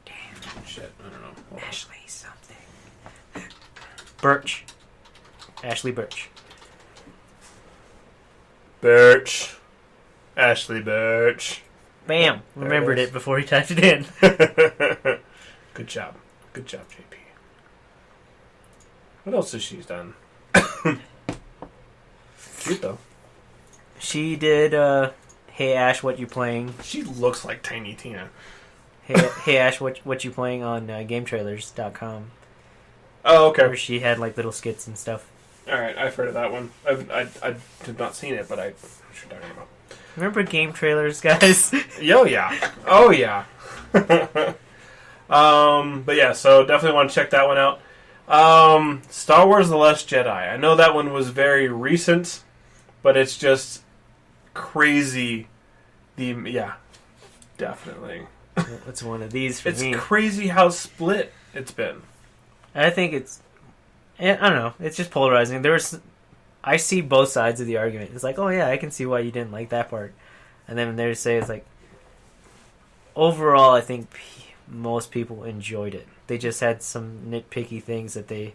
Damn. Shit, I don't know. Hold Ashley something. Birch. Ashley Birch. Ashley Birch. Bam! Remembered it before he typed it in. Good job, JP. What else has she done? Cute though. She did Hey Ash, What You Playing? She looks like Tiny Tina. Hey Ash, what you playing on GameTrailers.com. Oh, okay. Where she had like little skits and stuff. All right, I've heard of that one. I did not seen it, but I should talk about. Remember game trailers, guys? Oh yeah. Oh yeah. But yeah, so definitely want to check that one out. Star Wars: The Last Jedi. I know that one was very recent, but it's just crazy. Yeah, definitely. It's one of these for me. It's crazy how split it's been. I think it's... I don't know. It's just polarizing. I see both sides of the argument. It's like, oh yeah, I can see why you didn't like that part. And then they say it's like... Overall, I think most people enjoyed it. They just had some nitpicky things that it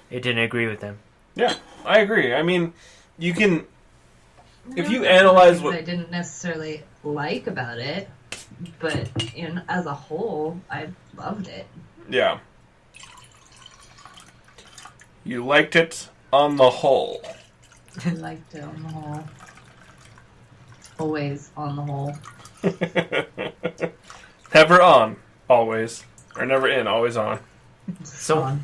didn't agree with them. Yeah, I agree. I mean, you can... If you analyze what... I didn't necessarily like about it, but as a whole, I loved it. Yeah. You liked it on the whole. I liked it on the whole. Always on the whole. Never on, always. Or never in, always on. So,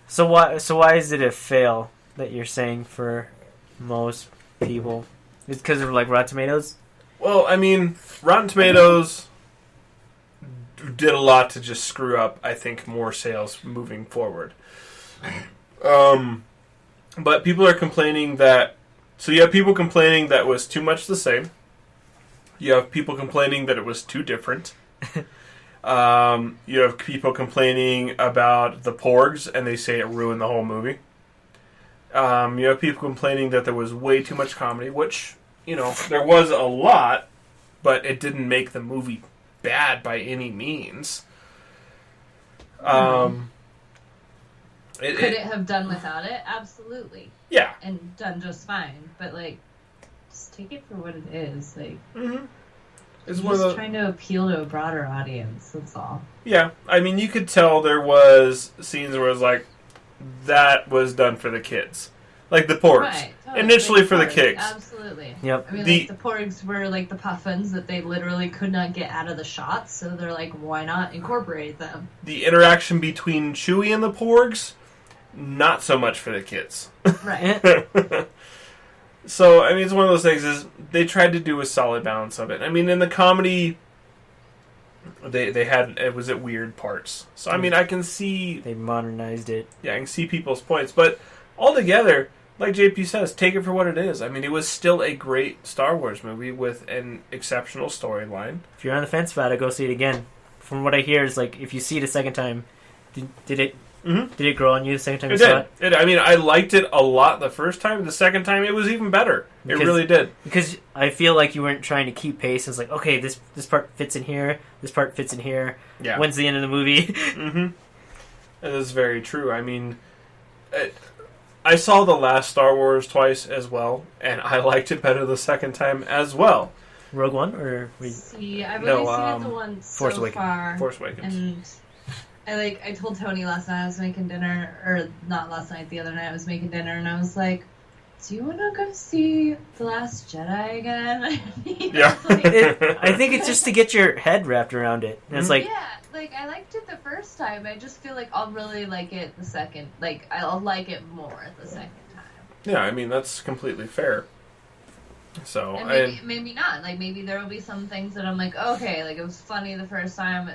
so why is it a fail that you're saying for most people? It's because of like Rotten Tomatoes? Well, I mean, Rotten Tomatoes did a lot to just screw up, I think, more sales moving forward. But people are complaining that... So you have people complaining that it was too much the same. You have people complaining that it was too different. You have people complaining about the porgs, and they say it ruined the whole movie. You have people complaining that there was way too much comedy, which, there was a lot, but it didn't make the movie bad by any means. Could it have done without it? Absolutely. Yeah. And done just fine. But, just take it for what it is. It's one of the... trying to appeal to a broader audience, that's all. Yeah. I mean, you could tell there was scenes where it was like, that was done for the kids. Like the porgs. Right. Totally. Initially for the kids. Absolutely. Yep. I mean, the porgs were like the puffins that they literally could not get out of the shots, so they're like, why not incorporate them? The interaction between Chewie and the porgs, not so much for the kids. Right. So, I mean, it's one of those things is they tried to do a solid balance of it. I mean, in the comedy, they had, it was at weird parts. So, I mean, I can see... They modernized it. Yeah, I can see people's points. But altogether, like JP says, take it for what it is. I mean, it was still a great Star Wars movie with an exceptional storyline. If you're on the fence about it, go see it again. From what I hear, is like, if you see it a second time, did it... Mm-hmm. Did it grow on you the second time you saw it? I mean, I liked it a lot the first time. The second time, it was even better. It really did. Because I feel like you weren't trying to keep pace. It's like, okay, this part fits in here. This part fits in here. Yeah. When's the end of the movie? Mm-hmm. That is very true. I mean, I saw the last Star Wars twice as well, and I liked it better the second time as well. Rogue One? Or See, I've only seen it the one Force so Awakens. far. Force Awakens. And... I told Tony last night I was making dinner, or not last night, the other night I was making dinner, and I was like, do you want to go see The Last Jedi again? Yeah. I think it's just to get your head wrapped around it. And it's like... Yeah, I liked it the first time. I just feel like I'll really like it the second, I'll like it more the second time. Yeah, I mean, that's completely fair. So, and maybe not. Maybe there will be some things that I'm like, okay, it was funny the first time,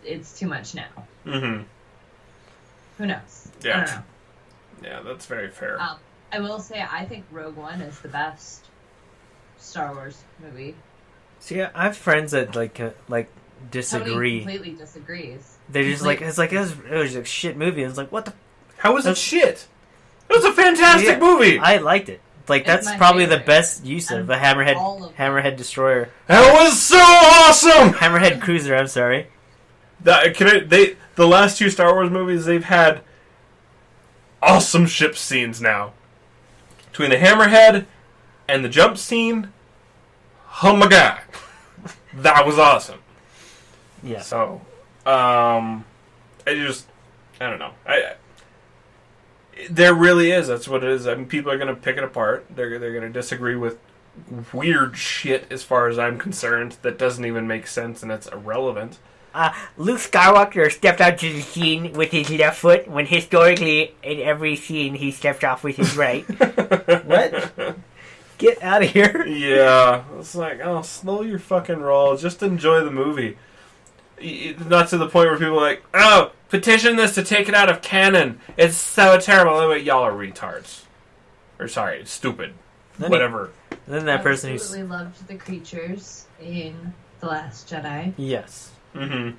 it's too much now. Mm-hmm. Who knows? Yeah. I don't know. Yeah, that's very fair. I will say I think Rogue One is the best Star Wars movie. See, I have friends that disagree. Tony completely disagrees. They're just it was a shit movie. And it's like, what the? How was it shit? It was a fantastic movie. I liked it. That's probably the best use of a Hammerhead destroyer. That was so awesome. Hammerhead cruiser. I'm sorry. The last two Star Wars movies, they've had awesome ship scenes now. Between the Hammerhead and the jump scene, oh my god, that was awesome. Yeah. So, I don't know. There really is. That's what it is. I mean, people are going to pick it apart. They're going to disagree with weird shit, as far as I'm concerned, that doesn't even make sense and it's irrelevant. Luke Skywalker stepped onto the scene with his left foot when historically in every scene he stepped off with his right. What? Get out of here. Yeah. It's like, oh, slow your fucking roll. Just enjoy the movie. Not to the point where people are like, oh, petition this to take it out of canon. It's so terrible. Anyway, y'all are retards. Or sorry, stupid. Whatever. Then that person who's... absolutely loved the creatures in The Last Jedi. Yes. Mm-hmm.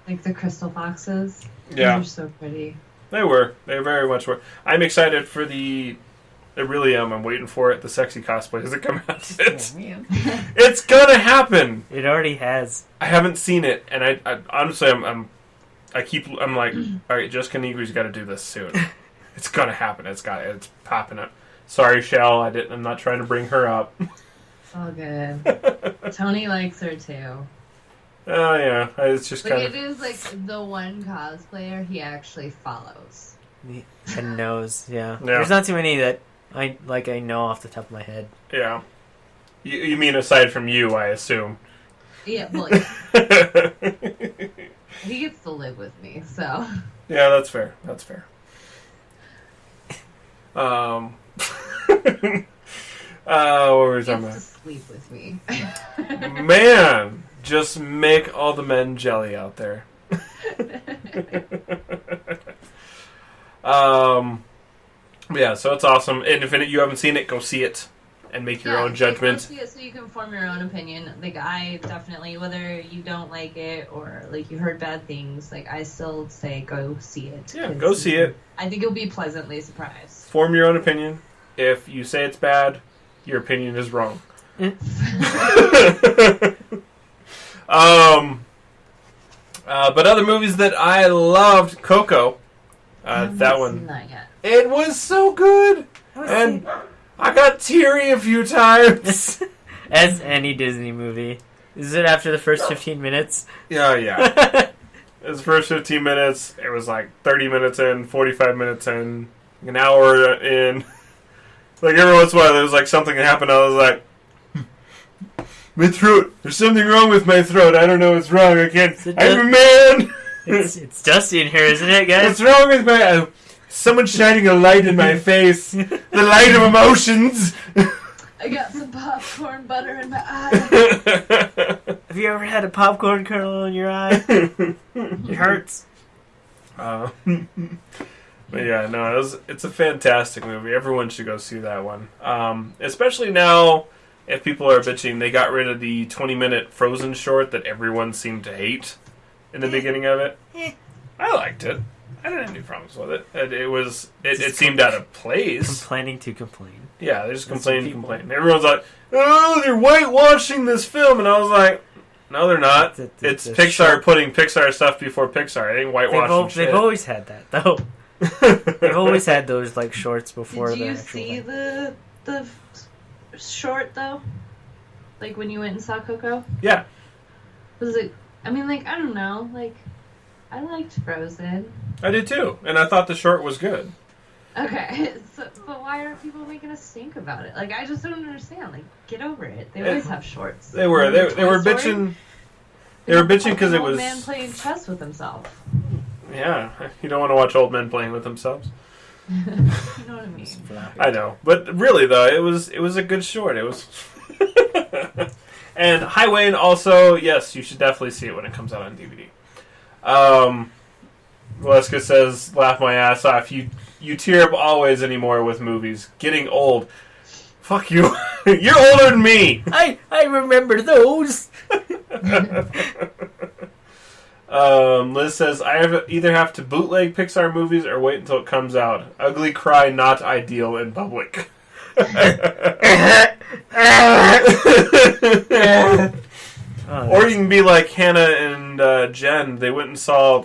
Like the crystal foxes. Yeah. They're so pretty. They were. They very much were. I'm excited for the... I really am. I'm waiting for it. The sexy cosplays that come out. It's gonna happen. It already has. I haven't seen it, and I honestly, I'm like, all right, Jessica Negri's got to do this soon. It's gonna happen. It's popping up. Sorry, Shell. I'm not trying to bring her up. It's all good. Tony likes her too. Oh yeah, it's just like kind of. It is like the one cosplayer he actually follows. And knows, yeah. There's not too many that I know off the top of my head. Yeah. You mean aside from you, I assume. Yeah, well, yeah. He gets to live with me, so. Yeah, that's fair. That's fair. What were we talking about? He gets to sleep with me. Man, just make all the men jelly out there. Yeah, so it's awesome. And if you haven't seen it, go see it and make your own judgment. Go see it so you can form your own opinion. Like, I definitely, whether you don't like it or like you heard bad things, like I still say go see it. Yeah, go see it. I think you'll be pleasantly surprised. Form your own opinion. If you say it's bad, your opinion is wrong. But other movies that I loved, Coco. That one. Not yet. It was so good, and I got teary a few times. As any Disney movie. Is it after the first 15 minutes? Yeah. It was the first 15 minutes. It was like 30 minutes in, 45 minutes in, an hour in. Like every once in a while, there was like something that happened. I was like, my throat. There's something wrong with my throat. I don't know what's wrong. I can't. I'm a man. It's dusty in here, isn't it, guys? What's wrong with my... someone's shining a light in my face. The light of emotions. I got some popcorn butter in my eye. Have you ever had a popcorn kernel in your eye? It hurts. But yeah, no, it's a fantastic movie. Everyone should go see that one. Especially now, if people are bitching, they got rid of the 20-minute Frozen short that everyone seemed to hate in the beginning of it. I liked it. I didn't have any problems with it. It seemed out of place. Complaining to complain. Yeah, they just complain. Everyone's like, oh, they're whitewashing this film. And I was like, no, they're not. It's Pixar putting Pixar stuff before Pixar. They ain't whitewashing shit. They've always had that, though. They've always had those like shorts before. Did you see the short, though? Like, when you went and saw Coco? Yeah. Was it... I mean, like, I don't know. Like, I liked Frozen. I did, too. And I thought the short was good. Okay, but why are people making a stink about it? Like, I just don't understand. Like, get over it. They always have shorts. They were bitching. They were bitching because it was... old man playing chess with himself. Yeah, you don't want to watch old men playing with themselves. You know what I mean? I know, but really though, it was a good short. It was. And Highway, and also yes, you should definitely see it when it comes out on DVD. Valeska says, "Laugh my ass off. You tear up always anymore with movies. Getting old. Fuck you. You're older than me. I remember those." Liz says, I either have to bootleg Pixar movies or wait until it comes out. Ugly cry not ideal in public. Or you can be like Hannah and Jen. They went and saw...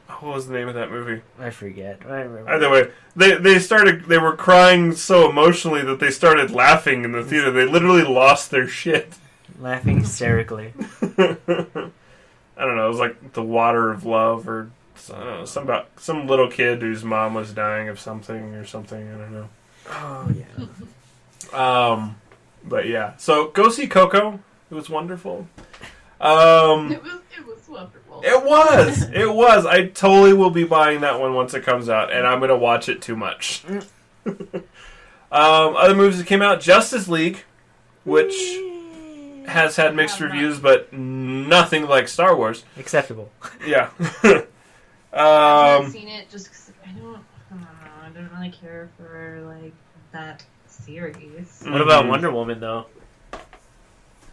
What was the name of that movie? I forget. I remember. Either way, they were crying so emotionally that they started laughing in the theater. They literally lost their shit. Laughing hysterically. I don't know, it was like The Water of Love, or I don't know, some little kid whose mom was dying of something, I don't know. Oh, yeah. But yeah, so go see Coco. It was wonderful. It was wonderful. terrible. It was. It was. I totally will be buying that one once it comes out, and I'm going to watch it too much. Other movies that came out, Justice League, which has had mixed reviews, but nothing like Star Wars. Acceptable. Yeah. I've not seen it just because I don't know. I don't really care for like that series. What about Wonder Woman though?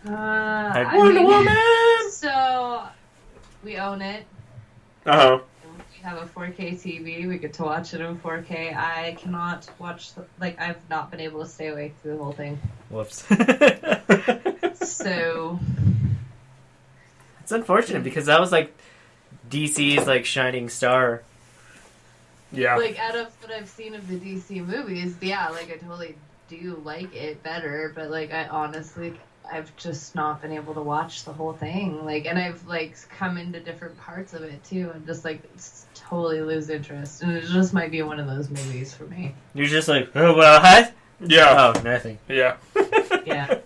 Wonder Woman. So we own it. Uh-huh. We have a 4K TV. We get to watch it in 4K. I cannot watch I've not been able to stay awake through the whole thing. Whoops. So it's unfortunate because that was like DC's like shining star. Yeah. Like out of what I've seen of the DC movies, yeah, like I totally do like it better, but like I honestly I've just not been able to watch the whole thing. Like, and I've like come into different parts of it too, and just like totally lose interest. And it just might be one of those movies for me. You're just like, oh well, what? Yeah. Oh, nothing. Yeah. Yeah.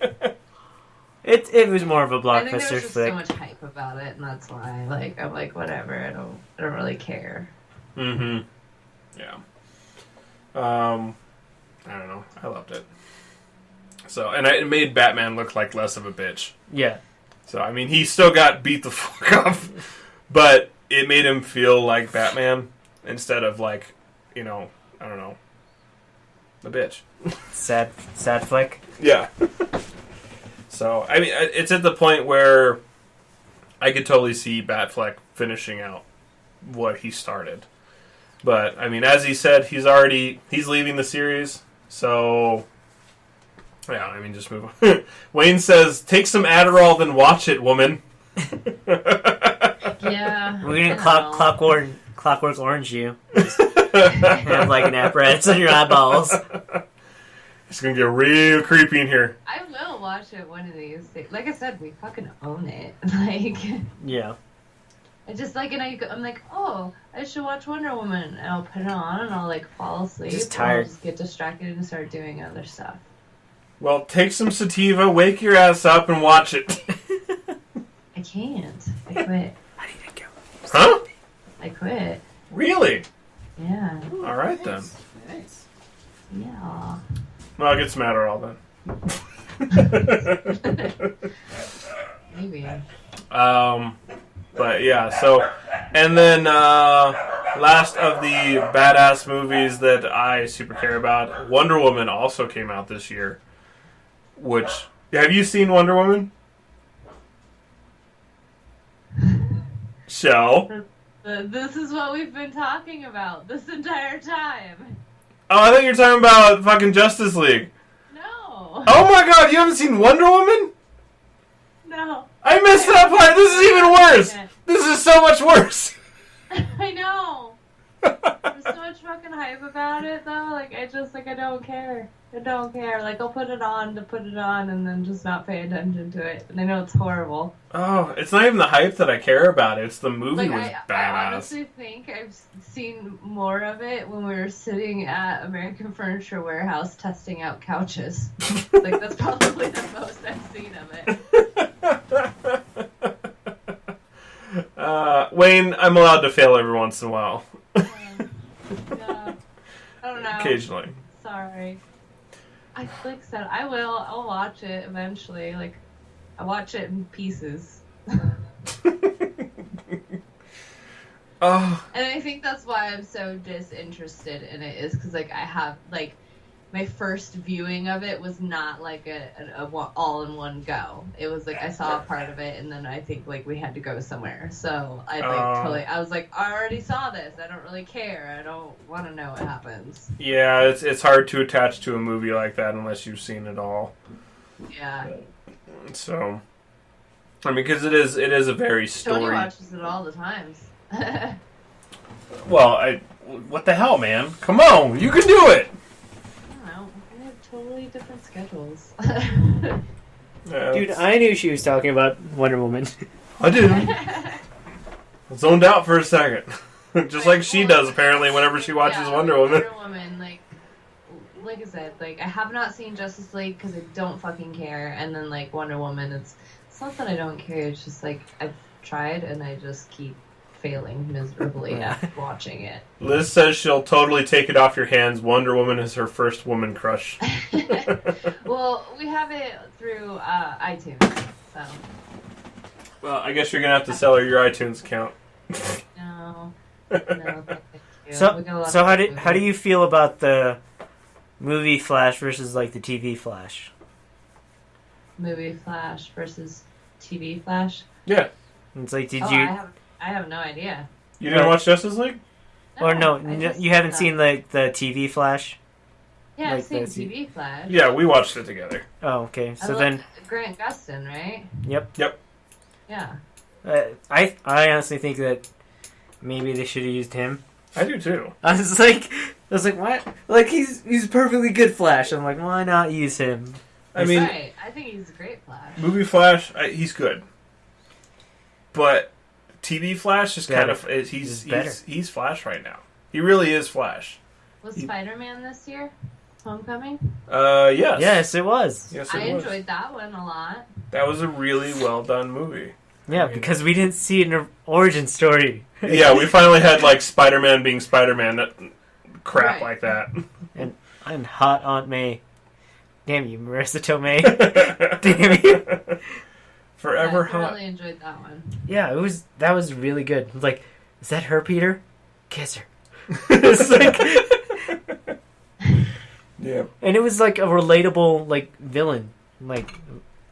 It was more of a I think there blockbuster was just flick. so much hype about it, and that's why like I'm like whatever. I don't really care. Mm-hmm. Yeah. I don't know. I loved it. So, and it made Batman look like less of a bitch. Yeah. So, I mean, he still got beat the fuck up, but it made him feel like Batman instead of like, I don't know, the bitch. Sad flick. Yeah. So, I mean, it's at the point where I could totally see Batfleck finishing out what he started. But, I mean, as he said, he's leaving the series, so yeah, I mean, just move on. Wayne says, take some Adderall, then watch it, woman. Yeah. We're gonna clockwork orange you. Just have like an apparatus on your eyeballs. It's gonna get real creepy in here. I will watch it one of these days. Like I said, we fucking own it. Like, Yeah. I just like, and I'm like, oh, I should watch Wonder Woman. And I'll put it on and I'll like fall asleep. Just and I'll tired. just get distracted and start doing other stuff. Well, take some sativa, wake your ass up, and watch it. I can't. I quit. I need to go. Huh? I quit. Really? Yeah. All right, then. Nice. Yeah. Well, I'll get some Adderall, then. Maybe. But yeah, so, and then last of the badass movies that I super care about, Wonder Woman also came out this year. Which, have you seen Wonder Woman? Shell? This is what we've been talking about this entire time. Oh, I thought you were talking about fucking Justice League. No. Oh my god, you haven't seen Wonder Woman? No. I missed that part. This is even worse. This is so much worse. I know. There's so much fucking hype about it, though. Like, I don't care. I don't care. Like, I'll put it on to put it on and then just not pay attention to it. And I know it's horrible. Oh, it's not even the hype that I care about. It's the movie Like, was I badass. honestly think I've seen more of it when we were sitting at American Furniture Warehouse testing out couches. Like, that's probably the most I've seen of it. Wayne, I'm allowed to fail every once in a while. Yeah. I don't know. Occasionally. Sorry. Like I said, I'll watch it eventually. Like, I watch it in pieces. Oh. And I think that's why I'm so disinterested in it, is because, like, I have, like, my first viewing of it was not, like, a all-in-one go. It was, like, I saw a part of it, and then I think, like, we had to go somewhere. So, I was like, I already saw this. I don't really care. I don't want to know what happens. Yeah, it's hard to attach to a movie like that unless you've seen it all. Yeah. So, I mean, because it is a very story. Tony watches it all the times. Well, what the hell, man? Come on, you can do it. I don't know. We have totally different schedules. Yeah, Dude, I knew she was talking about Wonder Woman. I did. I zoned out for a second. Just like she does, apparently, whenever she watches Wonder Woman. Wonder Woman, like I said, like, I have not seen Justice League because I don't fucking care. And then, like, Wonder Woman, it's not that I don't care. It's just, like, I've tried, and I just keep failing miserably at watching it. Liz says she'll totally take it off your hands. Wonder Woman is her first woman crush. Well, we have it through iTunes, so. Well, I guess you're going to have to sell her your iTunes account. No, thank you. So how do you feel about the movie Flash versus like the TV Flash? Movie Flash versus TV Flash? Yeah. It's like, I have no idea. You didn't watch Justice League? You haven't seen the TV Flash? Yeah, like I've seen TV Flash. Yeah, we watched it together. Oh, okay. So I then love Grant Gustin, right? Yep. Yeah. I honestly think that maybe they should have used him. I do too. I was like, what? Like he's perfectly good Flash. I'm like, why not use him? I mean, right. I think he's a great Flash. Movie Flash, he's good, but TV Flash is kind of he's Flash right now. He really is Flash. Was Spider-Man this year? Homecoming? Yes. Yes, it was. Yes, I enjoyed that one a lot. That was a really well done movie. Yeah, because we didn't see an origin story. Yeah, we finally had like Spider-Man being Spider-Man, crap like that. And hot Aunt May. Damn you, Marissa Tomei. Damn you. Forever I hot. really enjoyed that one. Yeah, that was really good. It was like, is that her, Peter? Kiss her. It's like, yeah. And it was like a relatable like villain, like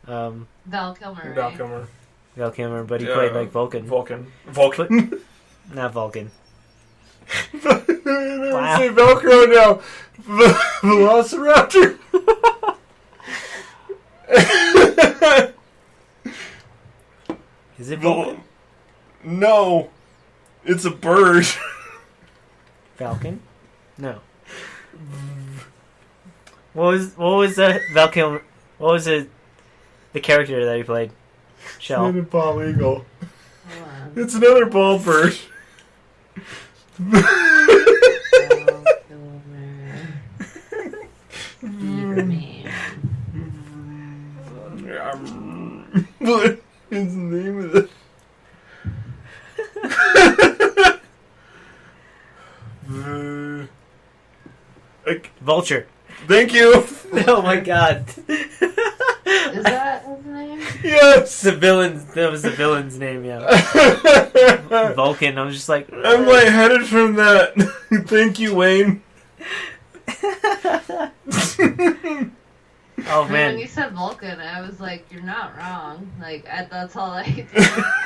Val Kilmer. Val Right? Kilmer. Val Kilmer, but he played like Vulcan. Vulcan. Not Vulcan. Wow. Say Velcro now. Velociraptor. Is it Vulcan? No. It's a bird. Falcon? No. What was Val Kilmer? What was the character that he played? Shell. It's a bald eagle. It's another bald bird. What is the name of it? Vulture. Thank you. Oh my god. Is that his name? Yes. That was the villain's name, yeah. Vulcan. I was just like, I'm lightheaded from that. Thank you, Wayne. oh man. When you said Vulcan, I was like, you're not wrong. Like, that's all I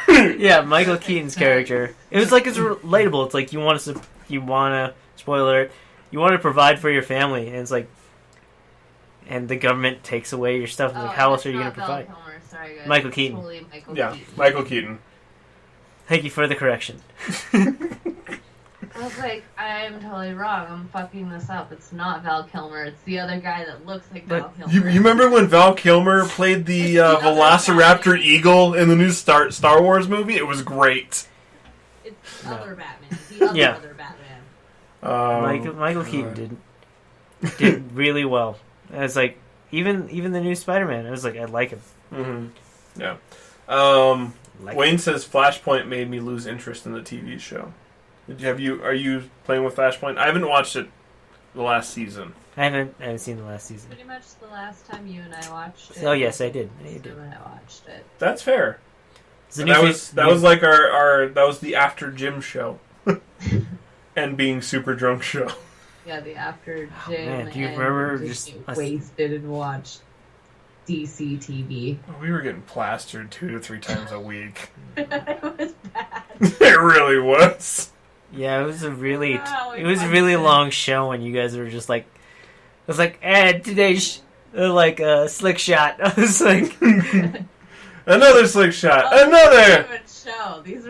did. Yeah, Michael Keaton's character. It was like it's relatable. It's like you want to spoiler alert, you want to provide for your family, and it's like, and the government takes away your stuff. Like, how else are you going to provide? Kilmer. Sorry, guys. Michael Keaton. Totally Michael Keaton. Michael Keaton. Thank you for the correction. I was like, I'm totally wrong. I'm fucking this up. It's not Val Kilmer. It's the other guy that looks like Val Kilmer. You remember when Val Kilmer played the Velociraptor Eagle in the new Star Wars movie? It was great. It's the other Batman. The other Batman. Michael Keaton did really well. I was like, even the new Spider-Man. I was like, I like him. Mm-hmm. Yeah. Wayne says Flashpoint made me lose interest in the TV show. Are you playing with Flashpoint? I haven't watched it the last season. I haven't seen the last season. Pretty much the last time you and I watched it. Oh yes, I did. When I watched it. That's fair. That was like our that was the after gym show, and being super drunk show. Yeah, the after gym. Oh, man, do you remember just wasted and watched DC TV? We were getting plastered 2 to 3 times a week. It was bad. It really was. Yeah, it was a really long show, and you guys were just like, it was like, today's like a slick shot. I was like, another slick shot, another. Show. This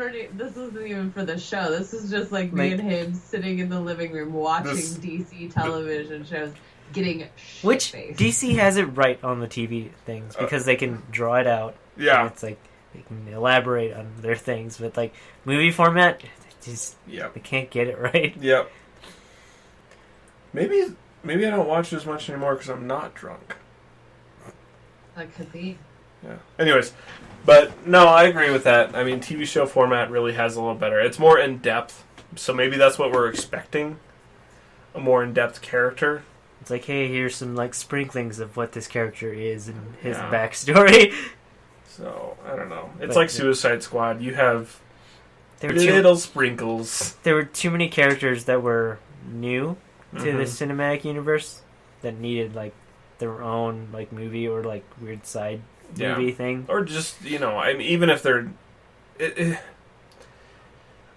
wasn't even for the show. This is just like me and him sitting in the living room watching DC television shows, getting which shit-faced. DC has it right on the TV things because they can draw it out. Yeah, it's like they can elaborate on their things, but like movie format, they can't get it right. Yep. Maybe I don't watch it as much anymore because I'm not drunk. That could be. Yeah. Anyways, but no, I agree with that. I mean, TV show format really has a little better. It's more in depth, so maybe that's what we're expecting. A more in depth character. It's like, hey, here's some like sprinklings of what this character is and his backstory. So I don't know. It's like Suicide Squad. You have sprinkles. There were too many characters that were new to the cinematic universe that needed like their own like movie or like weird side movie thing, or just I mean, even if they're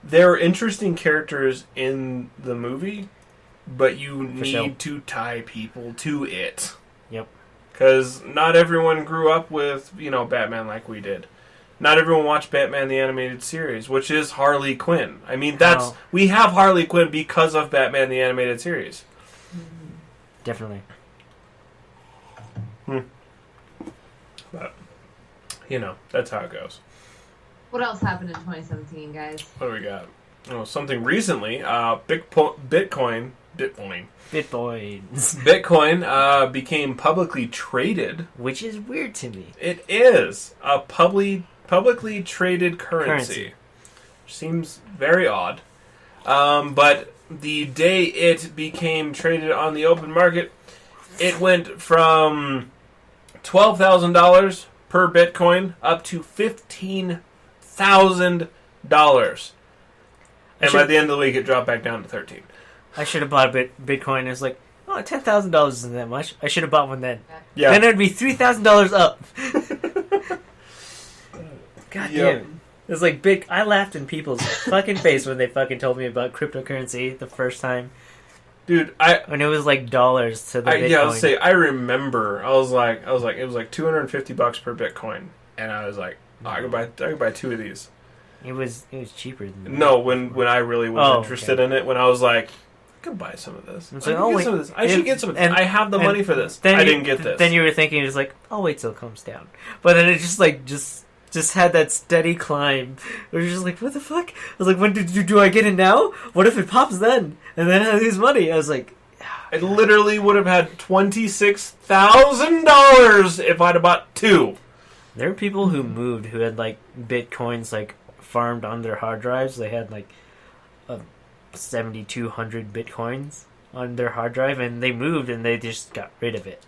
they're interesting characters in the movie, but you need to tie people to it. Yep. Because not everyone grew up with Batman like we did. Not everyone watched Batman the Animated Series, which is Harley Quinn. I mean, we have Harley Quinn because of Batman the Animated Series. Definitely. But, that's how it goes. What else happened in 2017, guys? What do we got? Oh, something recently. Bitcoin became publicly traded. Which is weird to me. It is a publicly traded currency. Seems very odd. But the day it became traded on the open market, it went from $12,000 per Bitcoin up to $15,000. And by the end of the week, it dropped back down to 13. I should have bought a Bitcoin. It was like, oh, $10,000 isn't that much. I should have bought one then. Yeah. Then it would be $3,000 up. God damn. It was like big. I laughed in people's fucking face when they fucking told me about cryptocurrency the first time. Dude, when it was like dollars to the Bitcoin. Yeah, I was say I remember. I was like, it was like $250 per Bitcoin, and I was like, I could buy two of these. It was cheaper than that. No, when I really was interested in it, when I was like, I could buy some of this. Like, I should get some of this. I have the money for this. I didn't get this. Then you were thinking, it's like, I'll wait till it comes down. But then it just had that steady climb. Where you're just like, what the fuck? I was like, when do I get it now? What if it pops then? And then I lose money. I was like, I literally would have had $26,000 if I'd have bought two. There were people who moved who had like Bitcoins like farmed on their hard drives. They had like 7,200 Bitcoins on their hard drive, and they moved and they just got rid of it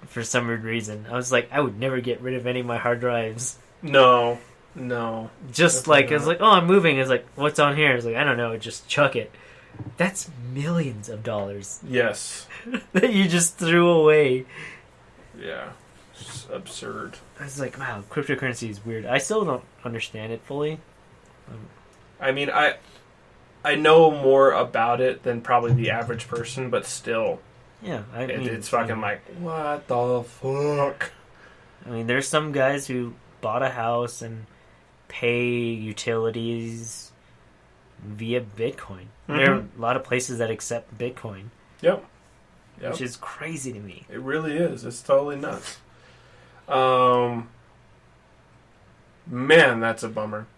for some weird reason. I was like, I would never get rid of any of my hard drives. No. Just like, it's like, oh, I'm moving. It's like, what's on here? It's like, I don't know. Just chuck it. That's millions of dollars. Yes. That you just threw away. Yeah. It's absurd. I was like, wow, cryptocurrency is weird. I still don't understand it fully. I mean, I know more about it than probably the average person, but still. Yeah. It's fucking like, what the fuck? I mean, there's some guys who bought a house and pay utilities via Bitcoin. Mm-hmm. There are a lot of places that accept Bitcoin. Yep. Which is crazy to me. It really is. It's totally nuts. Man, that's a bummer.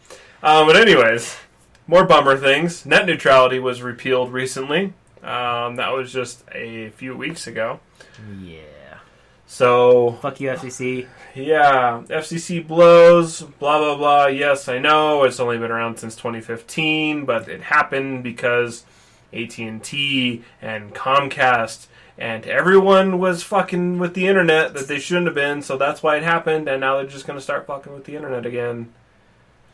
But anyways, more bummer things. Net neutrality was repealed recently. That was just a few weeks ago. Yeah. So... Fuck you, FCC. Yeah. FCC blows, blah, blah, blah. Yes, I know. It's only been around since 2015, but it happened because AT&T and Comcast and everyone was fucking with the internet that they shouldn't have been, so that's why it happened, and now they're just going to start fucking with the internet again.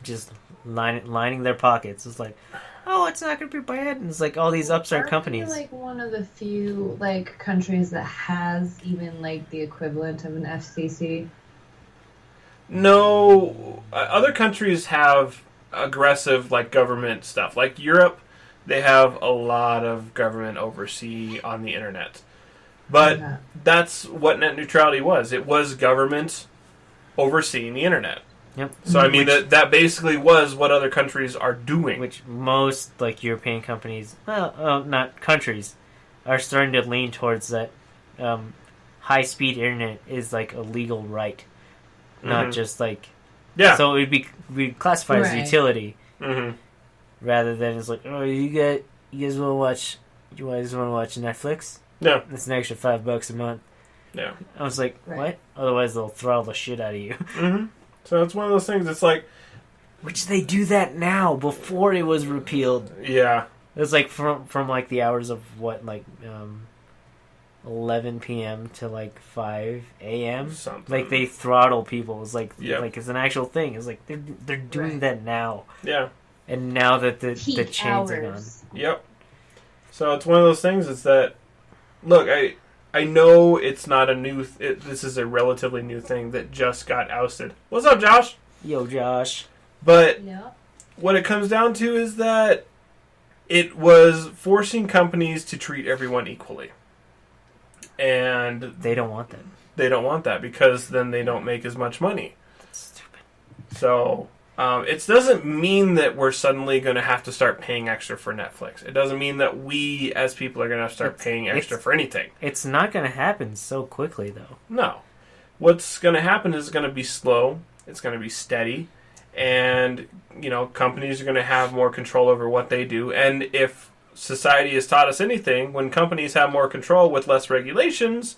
Just lining their pockets. It's like, oh, it's not going to be bad. And it's like all these upstart companies. Like one of the few like countries that has even like the equivalent of an FCC. No, other countries have aggressive like government stuff. Like Europe, they have a lot of government oversee on the internet. But that's what net neutrality was. It was government overseeing the internet. Yep. So I mean that basically was what other countries are doing. Which most like European companies, well, not countries, are starting to lean towards that. High-speed internet is like a legal right, not just like So it would be classified as a utility, rather than it's like, oh, you guys want to watch Netflix? No, it's an extra $5 a month. Yeah. I was like, Right. what? Otherwise, they'll throttle the shit out of you. Mm-hmm. So it's one of those things. It's like, Which they do that now, before it was repealed. yeah, It's like from like the hours of what, like 11 p.m. to like 5 a.m. something. Like they throttle people. It's like Yep. like it's an actual thing. It's like they're doing Right. that now. Yeah. And now that the Peak chains are gone. hours. Yep. So it's one of those things. It's that, look, I know it's not a new. This is a relatively new thing that just got ousted. What's up, Josh? Yo, Josh. But Yeah. what it comes down to is that it was forcing companies to treat everyone equally, and They don't want that. they don't want that because then they don't make as much money. That's stupid. So it doesn't mean that we're suddenly going to have to start paying extra for Netflix. It doesn't mean that we as people are going to have to start paying extra for anything. It's not going to happen so quickly, though. No. What's going to happen is it's going to be slow. It's going to be steady. And, companies are going to have more control over what they do. And if society has taught us anything, when companies have more control with less regulations,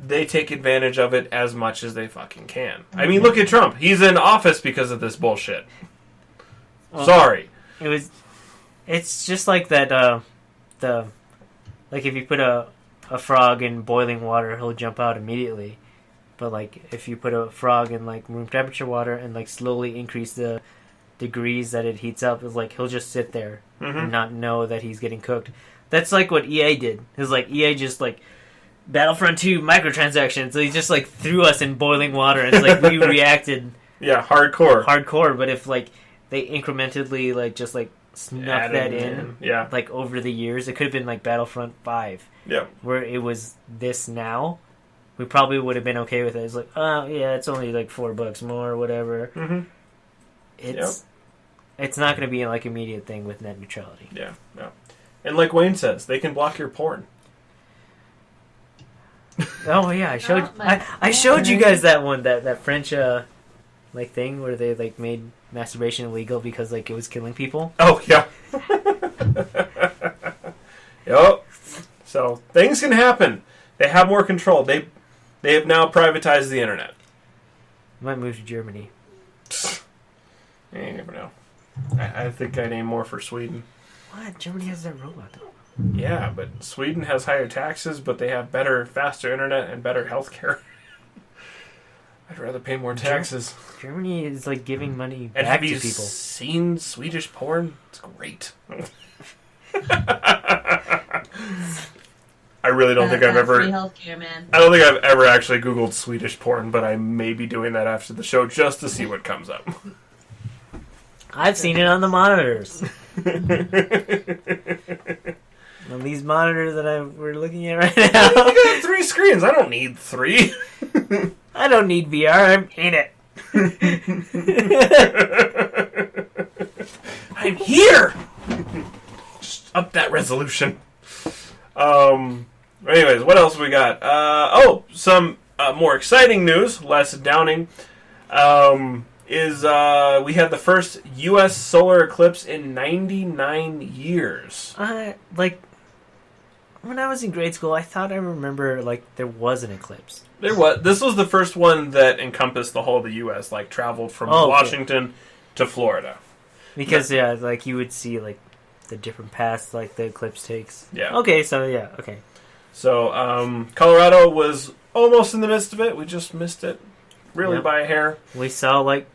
they take advantage of it as much as they fucking can. I mean, look at Trump. He's in office because of this bullshit. Well, Sorry. It's just like that, like if you put a frog in boiling water, he'll jump out immediately. But like if you put a frog in like room temperature water and like slowly increase the degrees that it heats up, it's like he'll just sit there and not know that he's getting cooked. That's like what EA did. It's like EA just like Battlefront 2 microtransactions. So he just like threw us in boiling water and it's like we reacted Yeah, hardcore. but if like they incrementally like just like snuck Added that in Yeah. like over the years, it could have been like Battlefront 5 Yeah. where it was this now, we probably would have been okay with it. It's like, oh yeah, it's only like $4 more or whatever. Mm-hmm. It's not going to be like immediate thing with net neutrality. Yeah. Yeah. And like Wayne says, they can block your porn. Oh yeah, I showed Oh, my I showed you guys that one, that French like thing where they like made masturbation illegal because like it was killing people. Oh, yeah. Yep. So, things can happen. They have more control. They have now privatized the internet. Might move to Germany. You never know. I think I'd aim more for Sweden. What? Germany has that robot though. Yeah, but Sweden has higher taxes, but they have better, faster internet and better health care. I'd rather pay more taxes. Germany is like giving money And back have you to people. seen Swedish porn? It's great. I really don't think I've Free ever... healthcare, man. I don't think I've ever actually Googled Swedish porn, but I may be doing that after the show just to see what comes up. I've seen it on the monitors. On these monitors that we're looking at right now. I got 3 screens. I don't need 3. I don't need VR. I'm in it. I'm here! Just up that resolution. Anyways, what else we got? Some more exciting news, less downing, is we had the first U.S. solar eclipse in 99 years. Like, when I was in grade school, I thought I remember, like, there was an eclipse. This was the first one that encompassed the whole of the U.S., like, traveled from Washington to Florida. Because, yeah, like, you would see, like, the different paths, like, the eclipse takes. Yeah. Okay, so, yeah, okay. So, Colorado was almost in the midst of it. We just missed it, really, by a hair. We saw, like,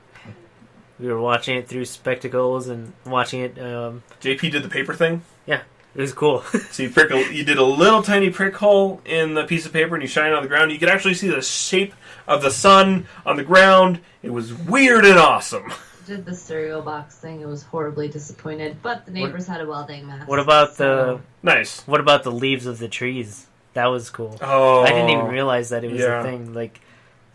we were watching it through spectacles and watching it, JP did the paper thing. yeah, it was cool. So you did a little tiny prick hole in the piece of paper and you shine it on the ground. You could actually see the shape of the sun on the ground. It was weird and awesome. Did the stereo box thing. It was horribly disappointed, but the neighbors had a welding mask. What about the Nice. What about the leaves of the trees? That was cool. Oh, I didn't even realize that it was yeah. a thing. Like,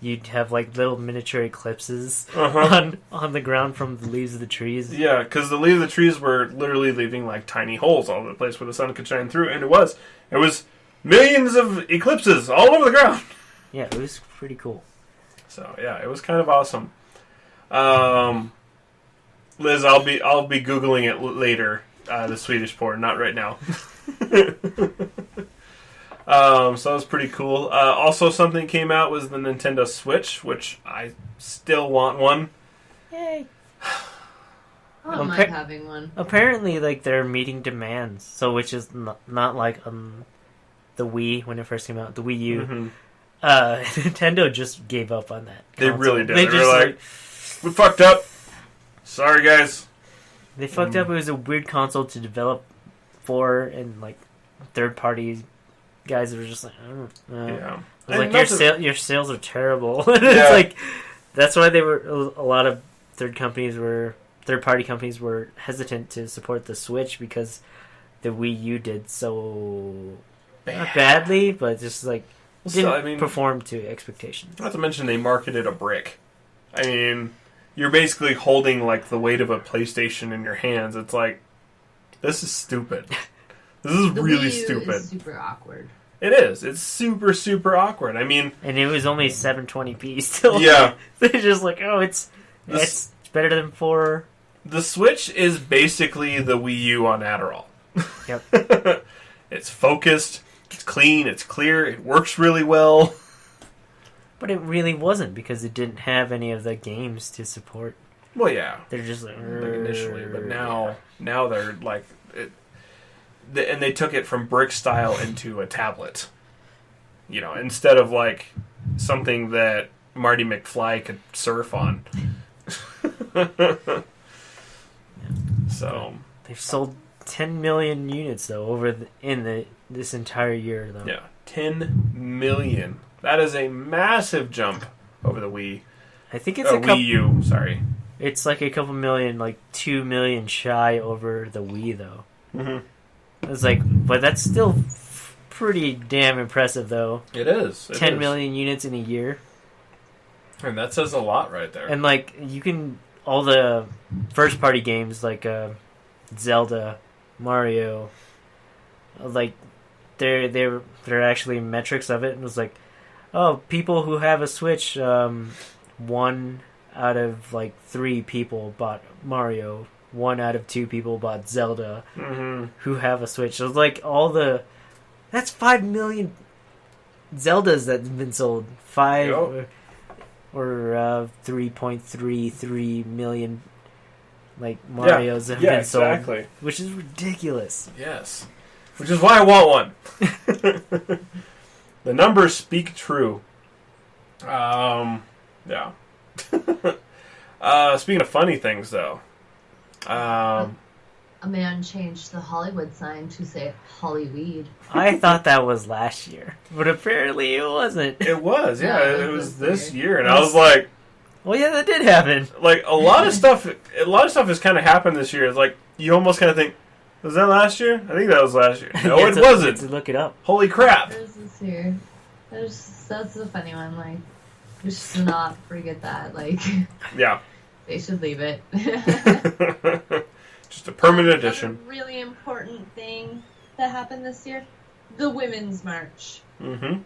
you'd have like little miniature eclipses Uh-huh. on the ground from the leaves of the trees. Yeah, because the leaves of the trees were literally leaving like tiny holes all over the place where the sun could shine through, and it was millions of eclipses all over the ground. Yeah, it was pretty cool. So yeah, it was kind of awesome. Liz, I'll be googling it later. The Swedish porn, not right now. So that was pretty cool. Also, something came out was the Nintendo Switch, which I still want one. Yay! I don't mind having one. Apparently, like, they're meeting demands, so which is not like the Wii when it first came out, the Wii U. Mm-hmm. Nintendo just gave up on that console. They really did. They were like, we fucked up. Sorry, guys. They fucked up. It was a weird console to develop for, and like third-party guys were just like, I don't know. Yeah. It was like, your sales are terrible. It's Yeah. like, that's why they were, a lot of third-party companies were hesitant to support the Switch, because the Wii U did so not badly, but just like didn't perform to expectations. Not to mention they marketed a brick. I mean, you're basically holding like the weight of a PlayStation in your hands. It's like, this is stupid. This is really Wii U stupid. is super awkward. It is. It's super, super awkward. I mean, and it was only 720p still. Yeah. They're just like, oh, it's better than 4. The Switch is basically the Wii U on Adderall. Yep. It's focused, it's clean, it's clear, it works really well. But it really wasn't, because it didn't have any of the games to support. Well, yeah. They're just like initially, but now they're like, and they took it from brick style into a tablet. You know, instead of like something that Marty McFly could surf on. So they've sold 10 million units though this entire year though. Yeah, 10 million. That is a massive jump over the Wii. I think it's Wii U. Sorry, it's like a couple million, like 2 million shy over the Wii though. Mm-hmm. It's like, but that's still pretty damn impressive though. It is. 10 million units in a year, and that says a lot right there. And like you can. All the first-party games like Zelda, Mario, like they're actually metrics of it. And it was like, oh, people who have a Switch, 1 out of like 3 people bought Mario. 1 out of 2 people bought Zelda. Mm-hmm. Who have a Switch? So it's like that's 5 million Zeldas that's been sold. 5. Yep. Or 3.33 million like Marios have been sold, exactly. Which is ridiculous. Yes, which is why I want one. The numbers speak true. Yeah. Speaking of funny things, though, a man changed the Hollywood sign to say Hollyweed. I thought that was last year, but apparently it wasn't. It was, yeah. No, it was this year, and I was like, well, yeah, that did happen. Like a lot of stuff has kind of happened this year. It's like you almost kind of think, was that last year? I think that was last year. No, it wasn't. To look it up. Holy crap! There's this year. That's the funny one. Like, we should not forget that. Like, yeah, they should leave it. Just a permanent addition. A really important thing that happened this year: the Women's March. Mm-hmm.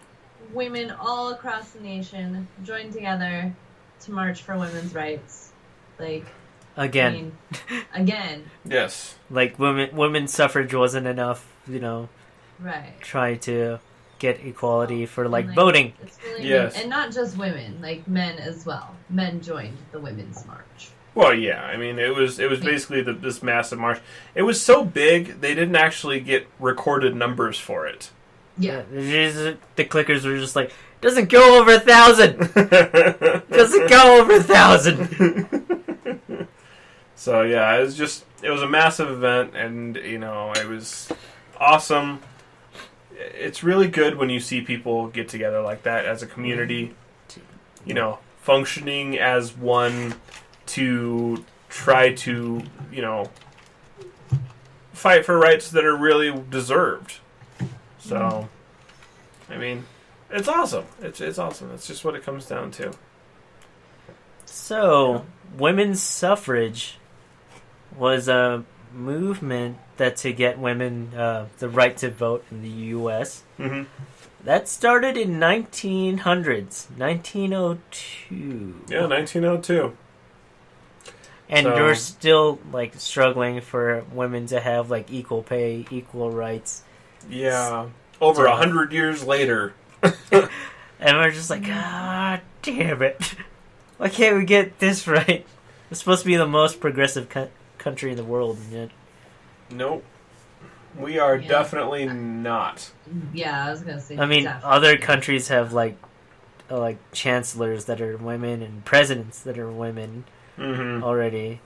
Women all across the nation joined together to march for women's rights. Like, again. I mean, again. Yes. Like women's suffrage wasn't enough, you know. Right. Try to get equality for like voting. It's really yes. And not just women, like men as well. Men joined the Women's March. Well, yeah. I mean, it was basically this massive march. It was so big they didn't actually get recorded numbers for it. Yeah. The clickers were just like, doesn't go over 1,000. Doesn't go over 1,000. So yeah, it was a massive event, and it was awesome. It's really good when you see people get together like that as a community, functioning as one to try to, fight for rights that are really deserved. So, I mean, it's awesome. It's awesome. That's just what it comes down to. So, women's suffrage was a movement to get women the right to vote in the U.S. Mm-hmm. That started in 1900s, 1902. Yeah, 1902. And you're still struggling for women to have equal pay, equal rights. Yeah. over 100 years later. And we're just like, ah, damn it. Why can't we get this right? It's supposed to be the most progressive country in the world, and yet... Nope. We are definitely not. Yeah, I was going to say... I mean, other countries have, like chancellors that are women and presidents that are women already.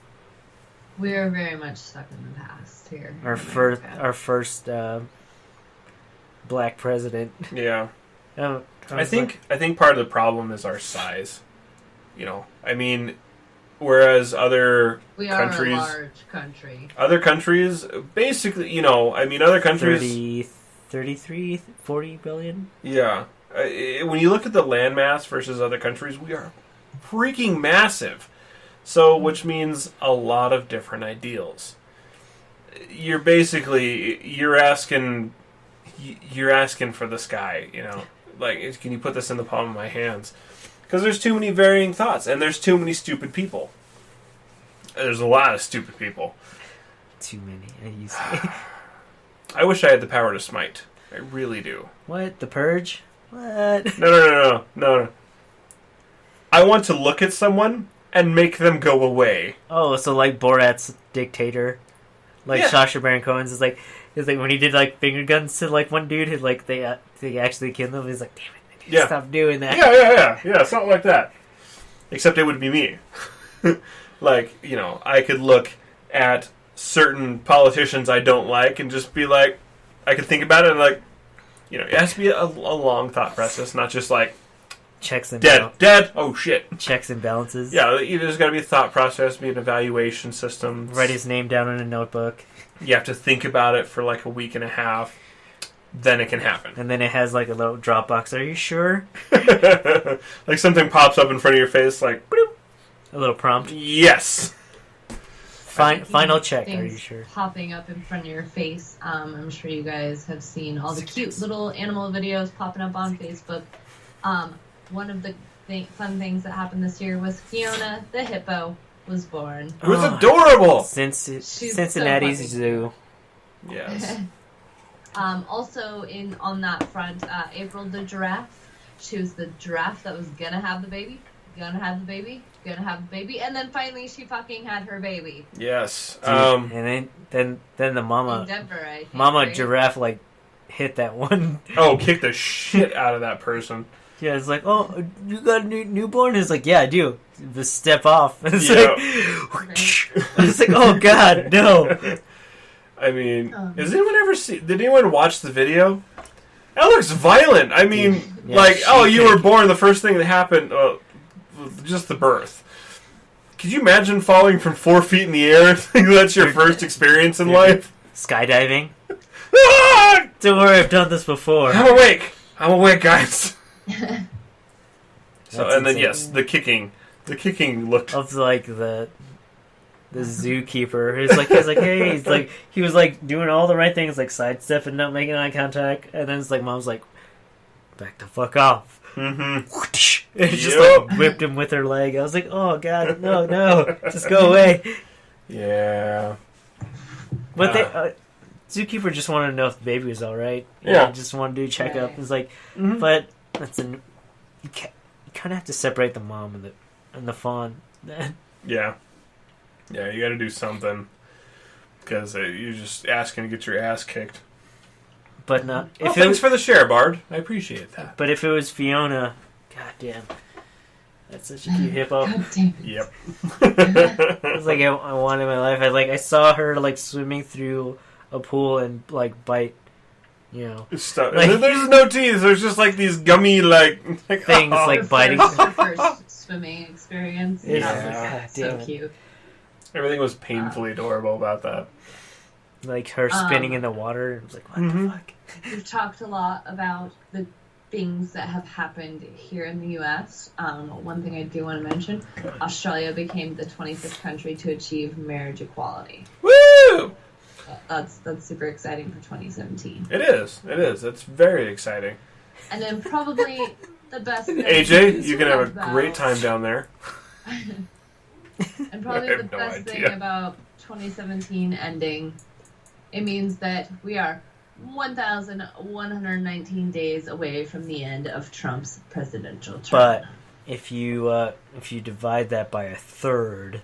We're very much stuck in the past here. Our first black president. Yeah. I think part of the problem is our size. You know, I mean, whereas other countries, are a large country. Other countries, basically, you know, I mean, other countries, 33, 40 billion. Yeah, when you look at the landmass versus other countries, we are freaking massive. So, which means a lot of different ideals. You're asking for the sky, you know. Like, can you put this in the palm of my hands? Because there's too many varying thoughts, and there's too many stupid people. There's a lot of stupid people. Too many, you say. I wish I had the power to smite. I really do. What? The Purge? What? No. I want to look at someone and make them go away. Oh, so like Borat's dictator, like Sacha Baron Cohen's is like when he did like finger guns to like one dude who like they actually killed him. He's like, damn it, I need to stop doing that. Yeah, something like that. Except it would be me. Like, you know, I could look at certain politicians I don't like and just be like, I could think about it and like, you know, it has to be a long thought process, not just like. Checks and dead. Oh shit. Checks and balances. Yeah, there's got to be a thought process, be an evaluation system. Write his name down in a notebook. You have to think about it for like a week and a half. Then it can happen. And then it has like a little Dropbox. Are you sure? Like something pops up in front of your face, like bloop. A little prompt. Yes. Final check. Are you sure? Popping up in front of your face. I'm sure you guys have seen all the cute little animal videos popping up on Facebook. One of the fun things that happened this year was Fiona the hippo was born. It was adorable! Cincinnati Zoo. Yes. Also on that front, April the giraffe. She was the giraffe that was gonna have the baby. And then finally she fucking had her baby. Yes. And then the mama... In Denver, I think, Mama right? giraffe, like, hit that one. Oh, kick the shit out of that person. Yeah, it's like, oh, you got a newborn? It's like, yeah, I do. Just step off. It's it's like, oh god, no. I mean, did anyone watch the video? That looks violent. I mean, you were born, the first thing that happened, just the birth. Could you imagine falling from 4 feet in the air? That's your first experience in life? Skydiving? Ah! Don't worry, I've done this before. I'm awake, guys. So, and then insane. yes, the kicking looked of like the zookeeper. He was like doing all the right things, like sidestepping, not making eye contact, and then it's like mom's like, back the fuck off. And just like whipped him with her leg. I was like, oh god, no, just go away. Yeah. But zookeeper just wanted to know if the baby was all right. Yeah, just wanted to do a checkup. It's like, but that's you kind of have to separate the mom and the fawn. Yeah, you got to do something because you're just asking to get your ass kicked. But not. Thanks for the share, Bard. I appreciate that. But if it was Fiona, goddamn, that's such a cute hippo. Yep. It's like I wanted my life. I saw her like swimming through a pool and like bite. You know, there's no teeth. There's just like these gummy things like biting. Her first swimming experience. Yeah, so cute. Everything was painfully adorable about that. Like her spinning in the water. It was like, what the fuck? We've talked a lot about the things that have happened here in the U.S. One thing I do want to mention: Australia became the 25th country to achieve marriage equality. Woo! That's super exciting for 2017. It is. It's very exciting. And then probably the best thing... AJ, you can have a great time down there. And probably the best thing about 2017 ending, it means that we are 1,119 days away from the end of Trump's presidential term. But if you divide that by a third,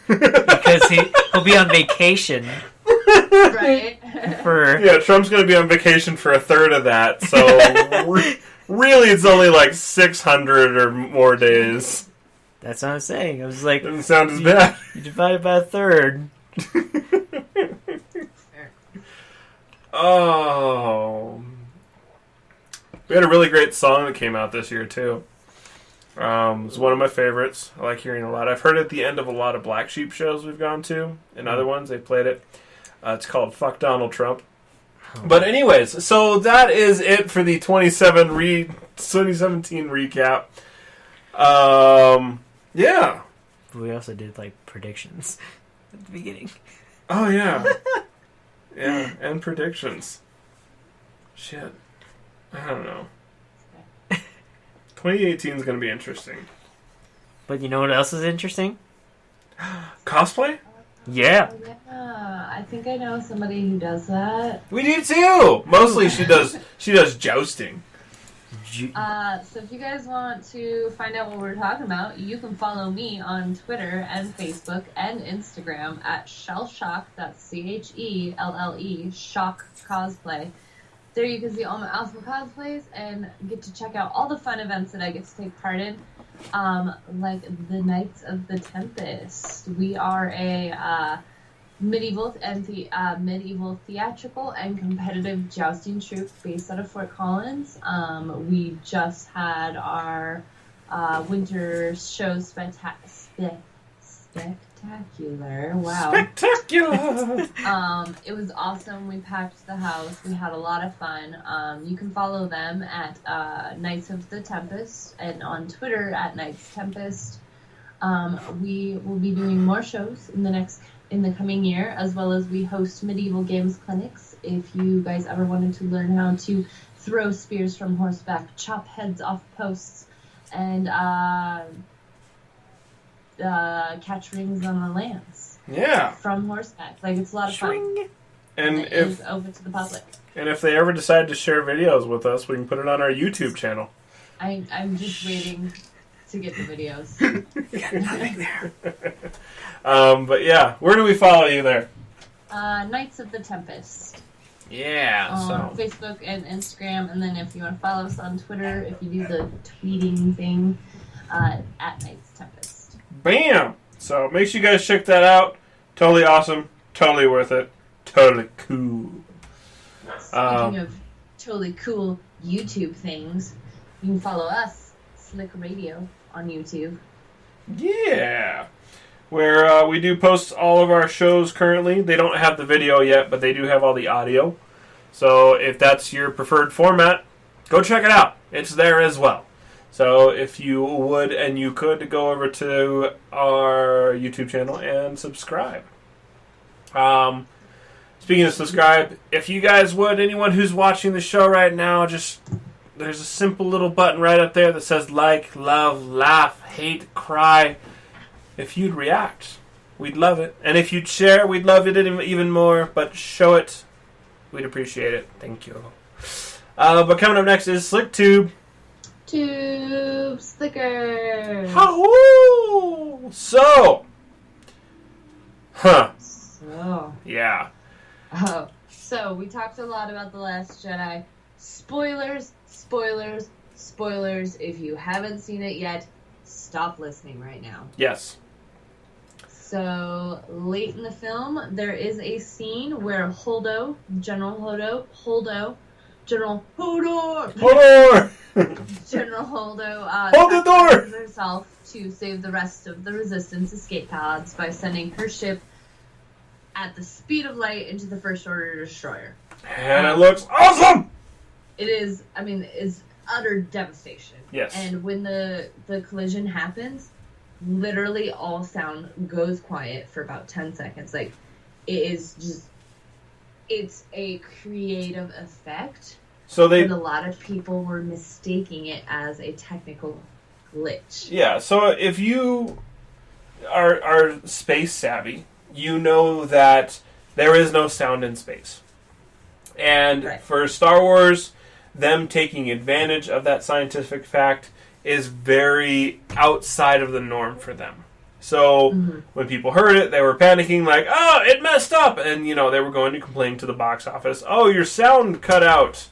because he'll be on vacation. Right. Yeah, Trump's going to be on vacation for a third of that, so really it's only like 600 or more days. That's what I'm saying. I was like, Doesn't sound as bad. You divide it by a third. Oh. We had a really great song that came out this year, too. It's one of my favorites. I like hearing it a lot. I've heard it at the end of a lot of Black Sheep shows we've gone to, and other ones. They played it. It's called Fuck Donald Trump. But anyways, so that is it for the 2017 recap. Yeah. We also did, like, predictions at the beginning. Oh, yeah. Yeah, and predictions. Shit. I don't know. 2018 is going to be interesting. But you know what else is interesting? Cosplay? Yeah. Oh, yeah. I think I know somebody who does that. We do too. Mostly she does jousting. So if you guys want to find out what we're talking about, you can follow me on Twitter and Facebook and Instagram at Shellshock, that's CHELLE, Shock Cosplay. There you can see all my awesome cosplays and get to check out all the fun events that I get to take part in, like the Knights of the Tempest. We are a medieval theatrical and competitive jousting troupe based out of Fort Collins. We just had our winter show spectacular. Wow. Spectacular! It was awesome. We packed the house. We had a lot of fun. You can follow them at Knights of the Tempest and on Twitter at Knights Tempest. We will be doing more shows in the coming year, as well as we host medieval games clinics. If you guys ever wanted to learn how to throw spears from horseback, chop heads off posts, and catch rings on the lance. Yeah. From horseback. Like, it's a lot of fun. And it is open to the public. And if they ever decide to share videos with us, we can put it on our YouTube channel. I'm just waiting to get the videos. Got nothing there. But yeah, where do we follow you there? Knights of the Tempest. Yeah. On Facebook and Instagram, and then if you want to follow us on Twitter, if you do the tweeting thing, at Knights Tempest. Bam! So make sure you guys check that out. Totally awesome. Totally worth it. Totally cool. Speaking of totally cool YouTube things, you can follow us, SLYK Radio, on YouTube. Yeah. Where we do post all of our shows currently. They don't have the video yet, but they do have all the audio. So if that's your preferred format, go check it out. It's there as well. So if you would and you could, go over to our YouTube channel and subscribe. Speaking of subscribe, if you guys would, anyone who's watching the show right now, just there's a simple little button right up there that says like, love, laugh, hate, cry. If you'd react, we'd love it. And if you'd share, we'd love it even more. But show it, we'd appreciate it. Thank you. But coming up next is SLYK Tube Slicker. How? So. Yeah. Oh, so we talked a lot about The Last Jedi. Spoilers, spoilers, spoilers. If you haven't seen it yet, stop listening right now. Yes. So, late in the film, there is a scene where General Hodor, hold the door! herself to save the rest of the Resistance escape pods by sending her ship at the speed of light into the First Order destroyer. And it looks awesome! It is, is utter devastation. Yes. And when the collision happens, literally all sound goes quiet for about 10 seconds. Like, it is just, it's a creative effect. And a lot of people were mistaking it as a technical glitch. Yeah, so if you are space savvy, you know that there is no sound in space. And for Star Wars, them taking advantage of that scientific fact is very outside of the norm for them. So when people heard it, they were panicking like, oh, it messed up. And, you know, they were going to complain to the box office. Oh, your sound cut out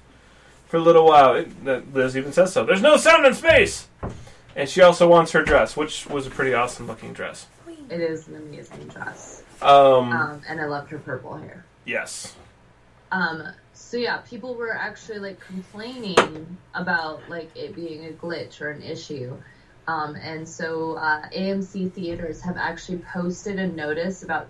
for a little while. Liz even says so. There's no sound in space. And she also wants her dress, which was a pretty awesome looking dress. It is an amazing dress. And I loved her purple hair. Yes. So yeah, people were actually like complaining about like it being a glitch or an issue. And so AMC theaters have actually posted a notice about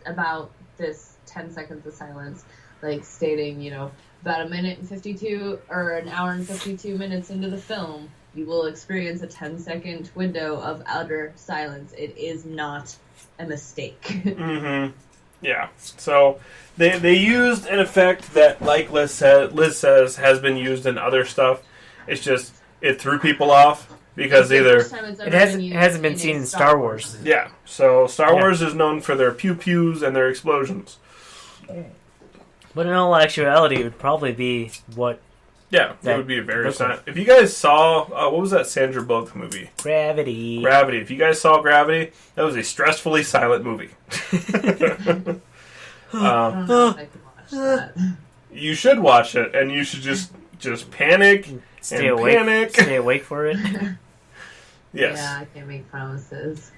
about this 10 seconds of silence, like stating, you know, about a minute and 52 or an hour and 52 minutes into the film, you will experience a 10-second window of utter silence. It is not a mistake. Mm-hmm. Yeah. So they used an effect that, like Liz says, has been used in other stuff. It's just it threw people off because it hasn't been seen in Star Wars. Yeah. So Star Wars is known for their pew pews and their explosions. But in all actuality, it would probably be what. Yeah, it would be a very silent. If you guys saw, what was that Sandra Bullock movie? Gravity. Gravity. If you guys saw Gravity, that was a stressfully silent movie. I don't know if I can watch that. You should watch it, and you should just panic Stay awake for it. Yes. Yeah, I can't make promises.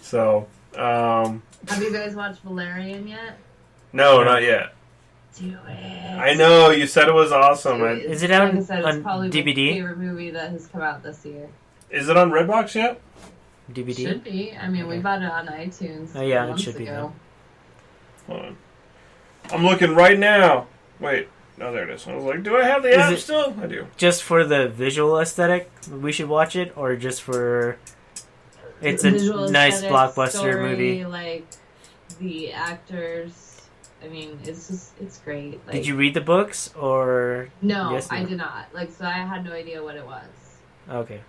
So, have you guys watched Valerian yet? No, not yet. Do it. I know, you said it was awesome. Is it out like I said, on it's probably DVD? my favorite movie that has come out this year. Is it on Redbox yet? DVD? Should be. I mean, we bought it on iTunes. Oh, yeah, it months should be. ago. Hold on. I'm looking right now. Wait. No, there it is. I was like, do I have the app still? I do. Just for the visual aesthetic, we should watch it, or just for... It's a nice blockbuster story, movie. Like, the actors... I mean, it's great. Like, did you read the books, or... No, Yes, no? I did not. Like, so I had no idea what it was. Okay.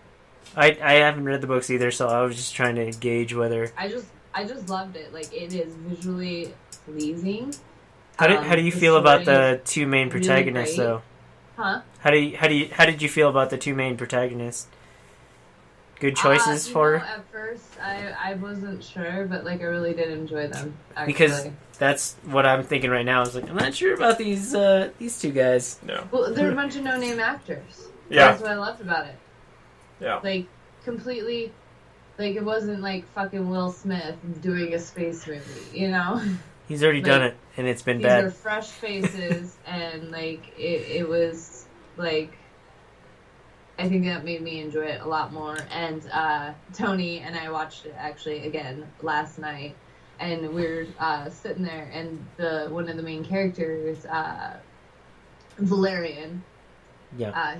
I haven't read the books either, so I was just trying to gauge whether... I just loved it. Like, it is visually pleasing. How do you feel about the two main protagonists, really though? Huh? How did you feel about the two main protagonists? Good choices for her? At first, I wasn't sure, but like I really did enjoy them. Actually. Because that's what I'm thinking right now. I was like, I'm not sure about these two guys. No. Well, they're a bunch of no-name actors. Yeah. That's what I loved about it. Yeah. Like, completely, like, it wasn't like fucking Will Smith doing a space movie, you know? He's already done it, and it's been bad. These are fresh faces, and like, it was, like, I think that made me enjoy it a lot more. And Tony and I watched it actually again last night, and we were sitting there, and one of the main characters, Valerian. Yeah.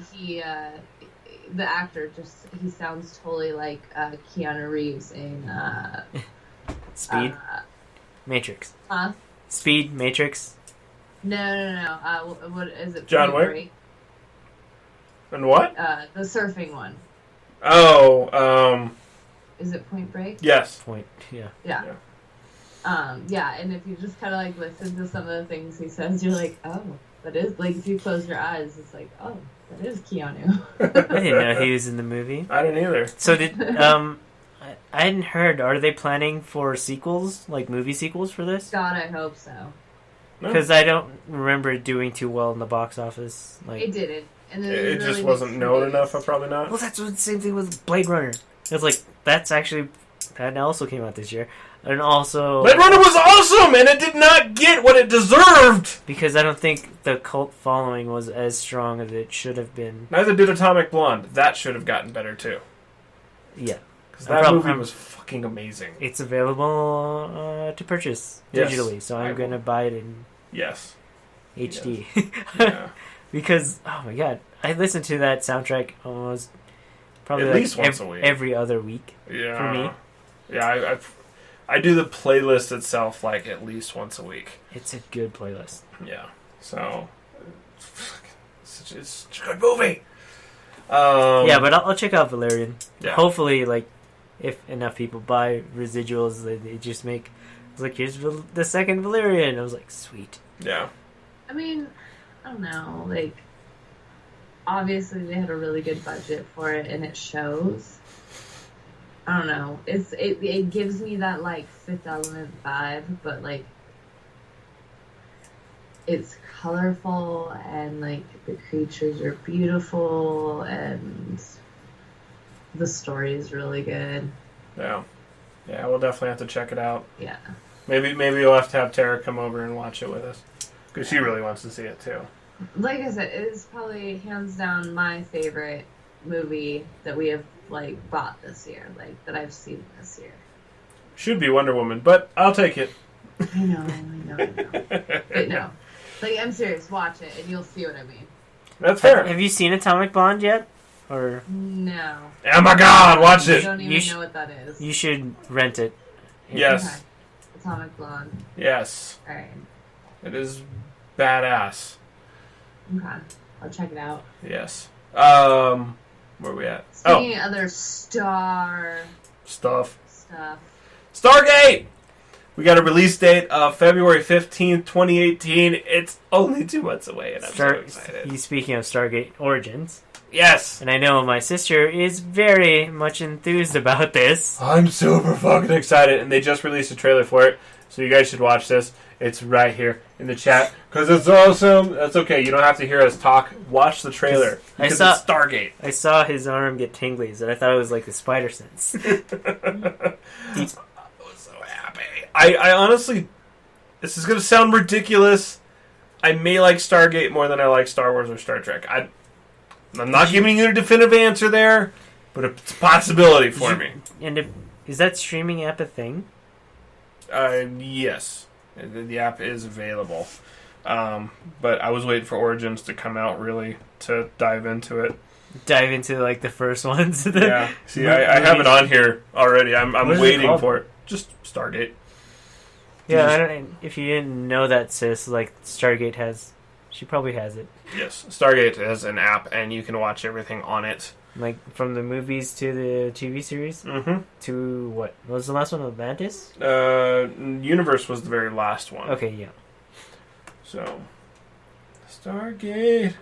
The actor he sounds totally like Keanu Reeves in Speed? Matrix. Huh? Speed, Matrix. No. What is it? John Wick? Break? And what? The surfing one. Oh, Is it Point Break? yes. Yeah. Yeah. And if you just kind of like listen to some of the things he says, you're like, oh, that is, like, if you close your eyes, it's like, oh, that is Keanu. I didn't know he was in the movie. I didn't either. So I hadn't heard, are they planning for sequels, like movie sequels for this? God, I hope so. Because I don't remember it doing too well in the box office. Like, It didn't. And then It just wasn't known enough, probably not. well, that's the same thing with Blade Runner. It's like, that also came out this year. And also... Blade Runner was awesome, and it did not get what it deserved! Because I don't think the cult following was as strong as it should have been. Neither did Atomic Blonde. That should have gotten better, too. Yeah. Because that movie was fucking amazing. It's available to purchase digitally, so I'm going to buy it in HD. Yes. Yeah. Because, oh my god, I listen to that soundtrack almost probably At least once a week. Every other week Yeah. for me. Yeah, I do the playlist itself like at least once a week. It's a good playlist. Yeah. So, it's such a good movie. Yeah, but I'll check out Valerian. Yeah. Hopefully, like, if enough people buy residuals, they just make was like, here's the second Valerian. I was like, sweet. Yeah. I mean, I don't know. Like, obviously they had a really good budget for it, and it shows. I don't know. It gives me that like Fifth Element vibe, but like it's colorful and like the creatures are beautiful and the story is really good. Yeah. Yeah, we'll definitely have to check it out. Yeah. Maybe we'll have to have Tara come over and watch it with us. Because she really wants to see it, too. Like I said, it is probably hands down my favorite movie that we have, like, bought this year. Like, that I've seen this year. Should be Wonder Woman, but I'll take it. I know. But no. Like, I'm serious. Watch it, and you'll see what I mean. That's fair. Have you seen Atomic Blonde yet? Or No. Oh my god, watch I it! don't even know what that is. you should rent it. Yes. Okay. Atomic Blonde. Yes. Alright. It is badass. Okay. I'll check it out. Yes. Where are we at? Speaking of other star Stuff. stuff. Stargate! We got a release date of February 15th, 2018. It's only 2 months away, and I'm so excited. Speaking of Stargate Origins. Yes! And I know my sister is very much enthused about this. I'm super fucking excited, and they just released a trailer for it, so you guys should watch this. It's right here in the chat, because it's awesome. That's okay, you don't have to hear us talk. Watch the trailer, because it's Stargate. I saw his arm get tinglies, and I thought it was like the spider sense. I was so happy. I honestly, this is going to sound ridiculous. I may like Stargate more than I like Star Wars or Star Trek. I'm not giving you a definitive answer there, but it's a possibility for me. And is that streaming app a thing? Yes. The app is available. But I was waiting for Origins to come out, really, to dive into it. Dive into, like, the first ones? Yeah. See, I have it on here already. I'm waiting for it. Just Stargate. Yeah, I don't. If you didn't know that, sis, like, Stargate has... She probably has it. Yes. Stargate has an app, and you can watch everything on it. Like, from the movies to the TV series? Mm-hmm. To what? What was the last one? Atlantis? Universe was the very last one. Okay, yeah. So, Stargate,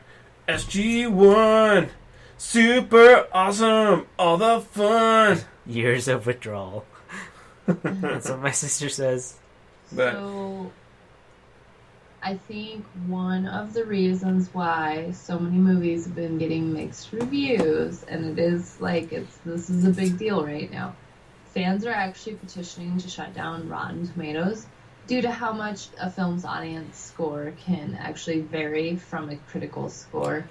SG-1, super awesome, all the fun. Years of withdrawal. That's what my sister says. But So, I think one of the reasons why so many movies have been getting mixed reviews, and it is like this is a big deal right now. Fans are actually petitioning to shut down Rotten Tomatoes due to how much a film's audience score can actually vary from a critical score.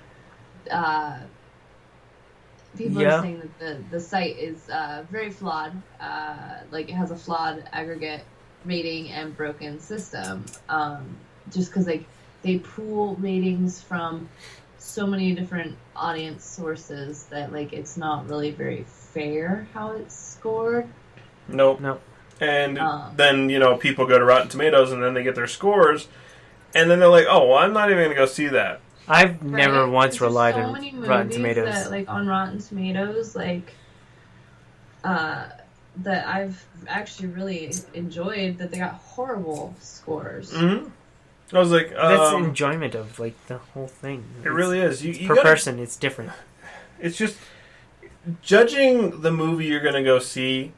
People are saying that the site is very flawed, like it has a flawed aggregate rating and broken system. Just because like they pool ratings from so many different audience sources that like it's not really very fair how it's scored. Nope. And then, people go to Rotten Tomatoes and then they get their scores and then they're like, oh, well, I'm not even going to go see that. I've never once relied so on Rotten Tomatoes. That, like on Rotten Tomatoes, like that I've actually really enjoyed that they got horrible scores. Mm-hmm. I was like, that's the enjoyment of like the whole thing. It really is. You per person, it's different. It's just judging the movie you're going to go see,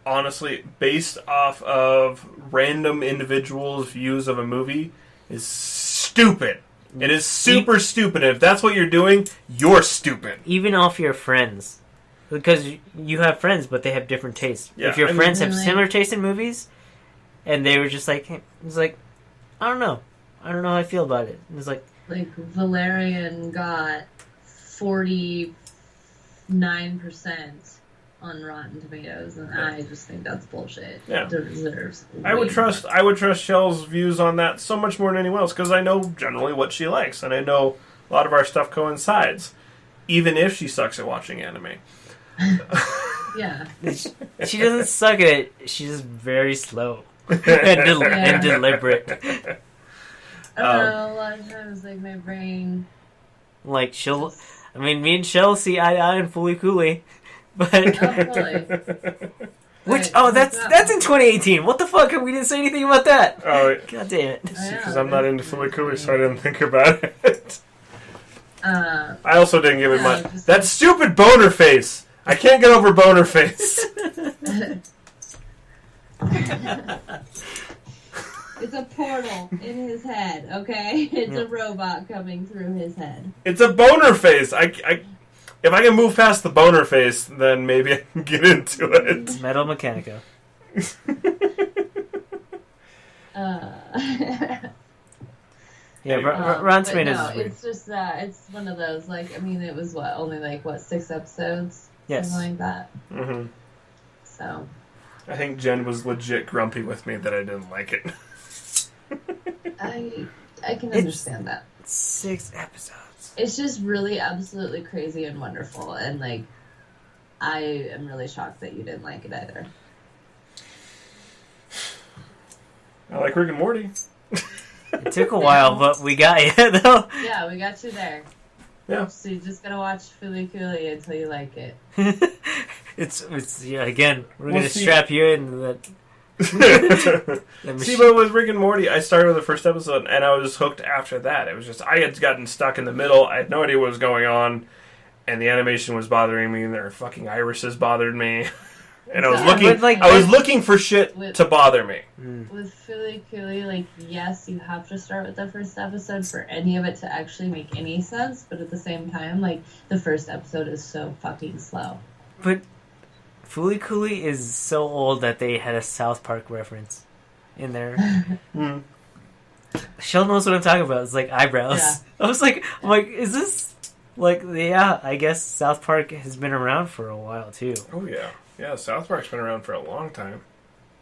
honestly, based off of random individuals' views of a movie is stupid. It is super stupid. And if that's what you're doing, you're stupid. Even off your friends. Because you have friends, but they have different tastes. Yeah, if your friends have similar tastes in movies, and they were just like, hey, it's like, I don't know how I feel about it. It's like Valerian got 49% on Rotten Tomatoes, and I just think that's bullshit. Yeah. It deserves. I would trust Shell's views on that so much more than anyone else because I know generally what she likes, and I know a lot of our stuff coincides, even if she sucks at watching anime. Yeah. She doesn't suck at it. She's just very slow and deliberate. I don't know. A lot of times, like my brain. Like me and Shell see eye to eye and Fully Cooley, but Oh, totally. Which Right, that's in 2018. What the fuck? We didn't say anything about that. Oh, God damn it. because I'm not into SLYK, so I didn't think about it. Uh, I also didn't give it Yeah, much. just- That stupid boner face. I can't get over boner face. it's a portal in his head, okay? It's a robot coming through his head. It's a boner face. If I can move past the boner face, then maybe I can get into it. Metal Mechanica. Yeah, Rotten but Tomatoes no, is weird. it's just it's one of those, like, I mean, it was only 6 episodes? Yes. Something like that. Mm-hmm. So. I think Jen was legit grumpy with me that I didn't like it. I can understand that. 6 episodes. It's just really absolutely crazy and wonderful, and, like, I am really shocked that you didn't like it either. I like Rick and Morty. It took a while, but we got you, though. Yeah, we got you there. Yeah. So you just gotta watch Fooly Cooly until you like it. It's yeah, again, we're Well, gonna see- strap you in that. See, but with Rick and Morty, I started with the first episode, and I was hooked after that. It was just, I had gotten stuck in the middle. I had no idea what was going on, and the animation was bothering me, and their fucking irises bothered me. And I was Yeah, looking, but, like, I was looking for shit with- to bother me. With Fooly Cooly, like, yes, you have to start with the first episode for any of it to actually make any sense, but at the same time, like, the first episode is so fucking slow. But Fooly Cooly is so old that they had a South Park reference in there. Mm. Sheldon knows what I'm talking about. It's like eyebrows. Yeah. I'm like, is this like? Yeah, I guess South Park has been around for a while too. Oh, yeah. Yeah, South Park's been around for a long time.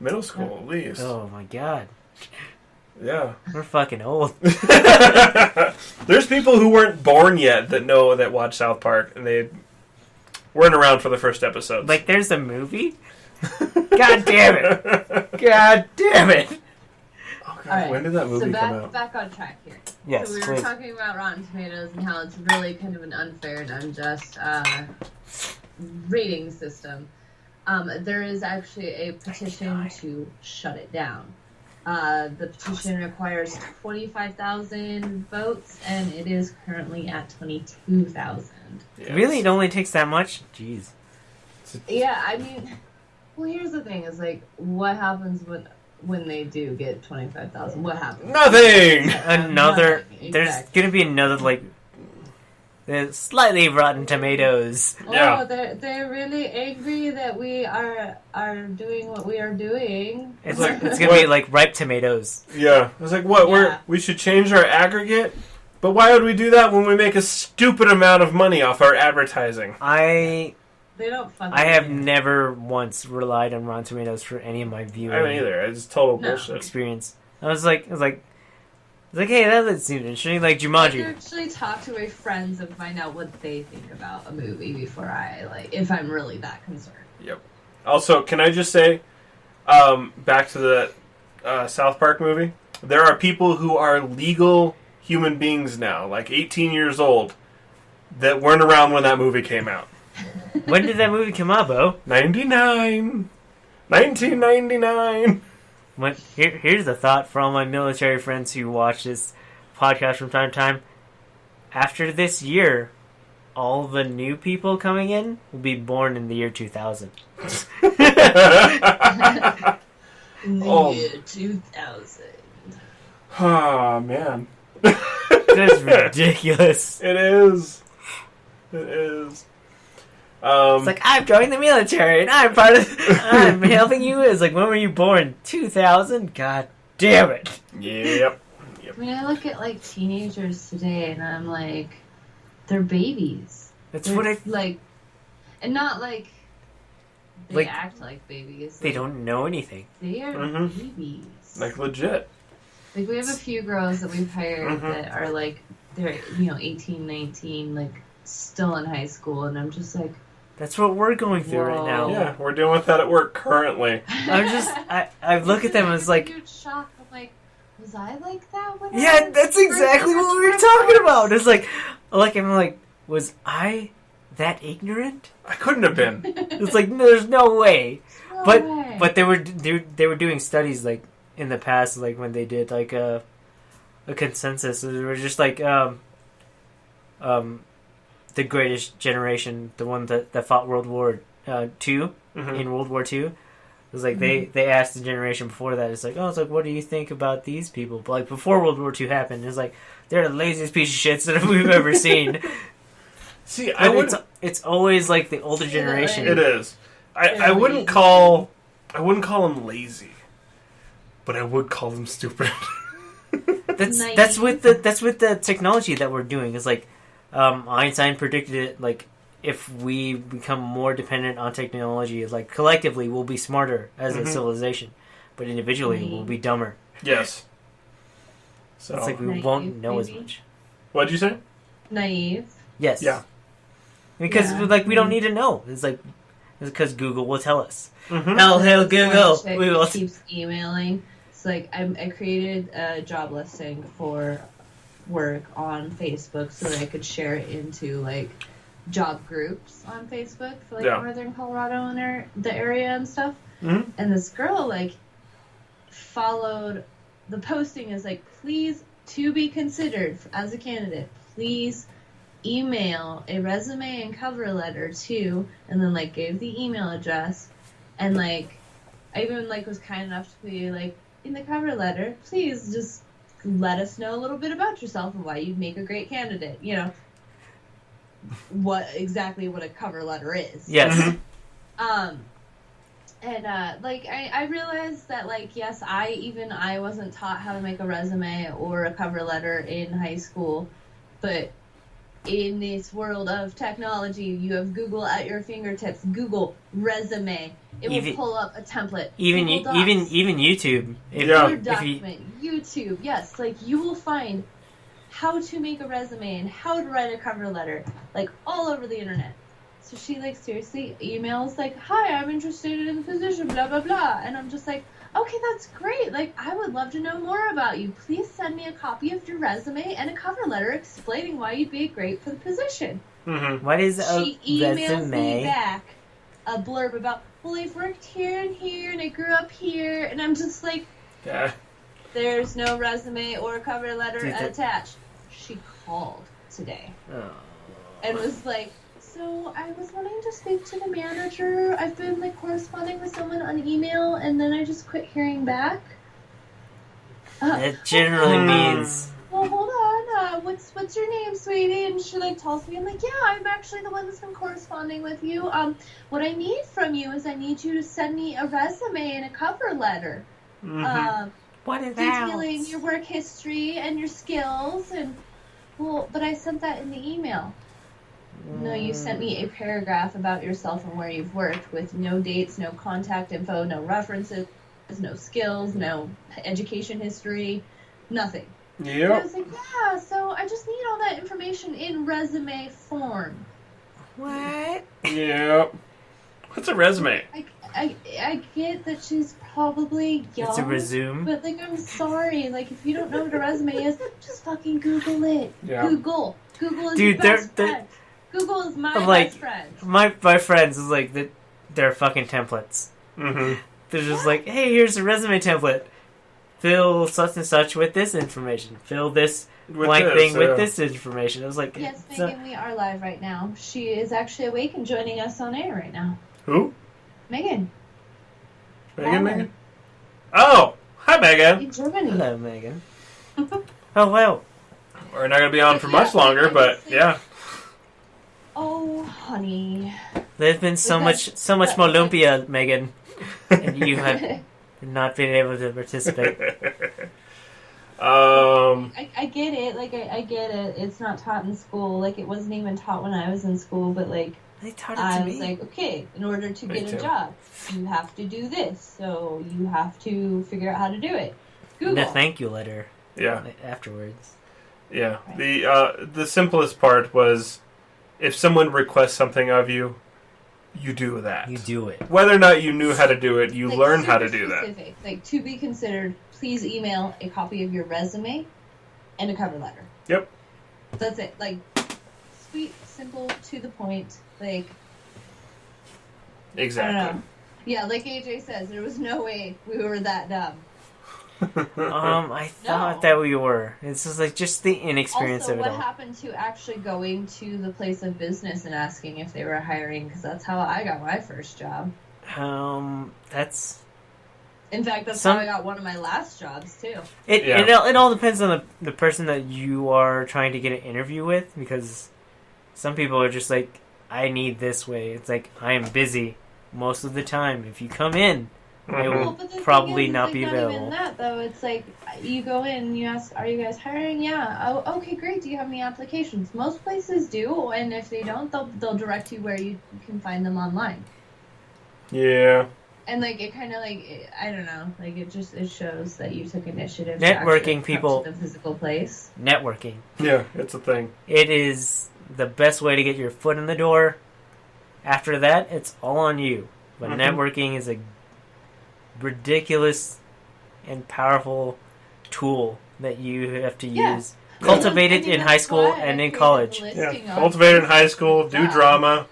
Middle school, at least. Oh my god, Yeah. we're fucking old. There's people who weren't born yet that watch South Park, and they weren't around for the first episodes. Like, there's a movie. God damn it! God damn it! Oh, God, All right. when did that movie So come out? back on track here. Yes, So we were please. talking about Rotten Tomatoes and how it's really kind of an unfair and unjust rating system. There is actually a petition to shut it down. The petition requires 25,000 votes, and it is currently at 22,000. Yes. Really, it only takes that much? Jeez. Yeah, I mean, well, here's the thing: is like, what happens when they do get 25,000? What happens? Nothing! Another. Nothing, There's exactly. gonna be another like. Slightly Rotten Tomatoes. Yeah. Oh, they're really angry that we are doing what we are doing. It's like- it's gonna be like ripe tomatoes. Yeah. I was like, what? Yeah. We should change our aggregate? But why would we do that when we make a stupid amount of money off our advertising? I They don't fucking. have care. never once relied on Rotten Tomatoes for any of my viewing I don't either. It's total No. bullshit. experience. I was like, hey, that seems interesting. Like I can Jumanji. actually talk to my friends and find out what they think about a movie before if I'm really that concerned. Yep. Also, can I just say, back to the South Park movie, there are people who are legal human beings now, like 18 years old, that weren't around when that movie came out. When did that movie come out, Bo? 99. 1999. Here's a thought for all my military friends who watch this podcast from time to time. After this year, all the new people coming in will be born in the year 2000. In the Oh. year 2000. Oh, man. That's ridiculous. It is. It is. It's like, I've joined the military and I'm helping you. It's like, when were you born? 2000? God damn it. Yep. I mean, I look at like teenagers today, and I'm like, they're babies. That's They're, what I... like, and not like they Like, act like babies. They like, don't know anything. They are Mhm. babies. Like, legit. Like, we have a few girls that we've hired Mhm. that are like, they're 18, 19, like still in high school, and I'm just like, That's what we're going through right now. Whoa. Yeah, we're dealing with that at work currently. I look at them and it's like, huge shock. I'm like, was I like that when I yeah, was that's exactly what we were talking about. It's like I'm like, was I that ignorant? I couldn't have been. It's like, there's no way. But they were doing studies like in the past, like when they did like a consensus. They were just like the greatest generation, the one that fought World War II in World War II. It was like they asked the generation before that. It's like, oh, it's like, what do you think about these people? But like before World War II happened, it's like they're the laziest piece of shits that we've ever seen. See, it's always like the older generation. It is. I wouldn't call them lazy, but I would call them stupid. That's with the technology that we're doing. It's like Einstein predicted it. Like if we become more dependent on technology, like collectively we'll be smarter as a civilization, but individually we'll be dumber. Yes. So it's like we won't know as much. What'd you say? Naive. Yes. Yeah. Because like we don't need to know. It's because Google will tell us. Hell, Google. We will. Keeps emailing. It's like I created a job listing for work on Facebook so that I could share it into like job groups on Facebook for like Northern Colorado and the area and stuff. And this girl like followed the posting is like, please, to be considered as a candidate, please email a resume and cover letter to, and then like gave the email address, and like I even like was kind enough to be like, in the cover letter, please just let us know a little bit about yourself and why you'd make a great candidate. You know, what a cover letter is. Yes. And like I realized that like yes, I wasn't taught how to make a resume or a cover letter in high school, but in this world of technology, you have Google at your fingertips. Google resume. It will pull up a template. Even YouTube. YouTube. Yes, like you will find how to make a resume and how to write a cover letter, like all over the internet. So she like seriously emails like, "Hi, I'm interested in the position, blah blah blah," and I'm just like, "Okay, that's great. Like, I would love to know more about you. Please send me a copy of your resume and a cover letter explaining why you'd be great for the position." What is She emails resume? me back a blurb about, "Well, I've worked here and I grew up here," and I'm just like, there's no resume or cover letter attached. She called today and was like, "So I was wanting to speak to the manager. I've been like corresponding with someone on email, and then I just quit hearing back." It generally means. Well, hold on. What's your name, sweetie? And she like tells me, I'm like, "Yeah, I'm actually the one that's been corresponding with you. What I need from you is I need you to send me a resume and a cover letter. What is that? Detailing your work history and your skills." And well, but I sent that in the email. No, you sent me a paragraph about yourself and where you've worked with no dates, no contact info, no references, no skills, no education history, nothing. Yeah. And I was like, yeah, so I just need all that information in resume form. What? Yeah. What's a resume? I get that she's probably young. It's a resume. But, like, I'm sorry. Like, if you don't know what a resume is, just fucking Google it. Yeah. Google is your best friend. Google is my best friend. My friends is like they're fucking templates. They're just like, hey, here's a resume template. Fill such and such with this information. Fill this blank thing with this information. I was like, yes, Megan, we are live right now. She is actually awake and joining us on air right now. Who? Megan. Megan? Oh, hi, Megan. In Germany. Hello, Megan. Oh, well. We're not going to be on for much longer, but yeah. Oh, honey. There's been so much Molumpia, Megan, and you have not been able to participate. I get it. Like, I get it. It's not taught in school. Like, it wasn't even taught when I was in school, but, like, they taught it to I me. was like, okay, in order to get a job, you have to do this. So you have to figure out how to do it. Google. And a thank you letter. Yeah. Afterwards. Yeah. The simplest part was, if someone requests something of you, you do that. You do it. Whether or not you knew how to do it, you learn how to do specific. Like, to be considered, please email a copy of your resume and a cover letter. Yep. That's it. Like, sweet, simple, to the point. Like, exactly. I don't know. Yeah, like AJ says, there was no way we were that dumb. I thought that we were. It's just the inexperience Also, of it what all. happened to actually going to the place of business and asking if they were hiring? Because that's how I got my first job. That's... In fact, that's how I got one of my last jobs, too. It all depends on the person that you are trying to get an interview with, because some people are just like, I need this way. It's like, I am busy most of the time. If you come in, I will probably not be available. Not even that, though. It's like, you go in and you ask, are you guys hiring? Yeah. Oh, okay, great. Do you have any applications? Most places do, and if they don't, they'll direct you where you can find them online. Yeah. And, like, it kind of, like, I don't know. Like, it shows that you took initiative Networking, to people. come to the physical place. Networking. Yeah, it's a thing. It is the best way to get your foot in the door. After that, it's all on you. But networking is a ridiculous and powerful tool that you have to use. Cultivate it in high school and in college. Yeah, cultivate it in high school, do drama,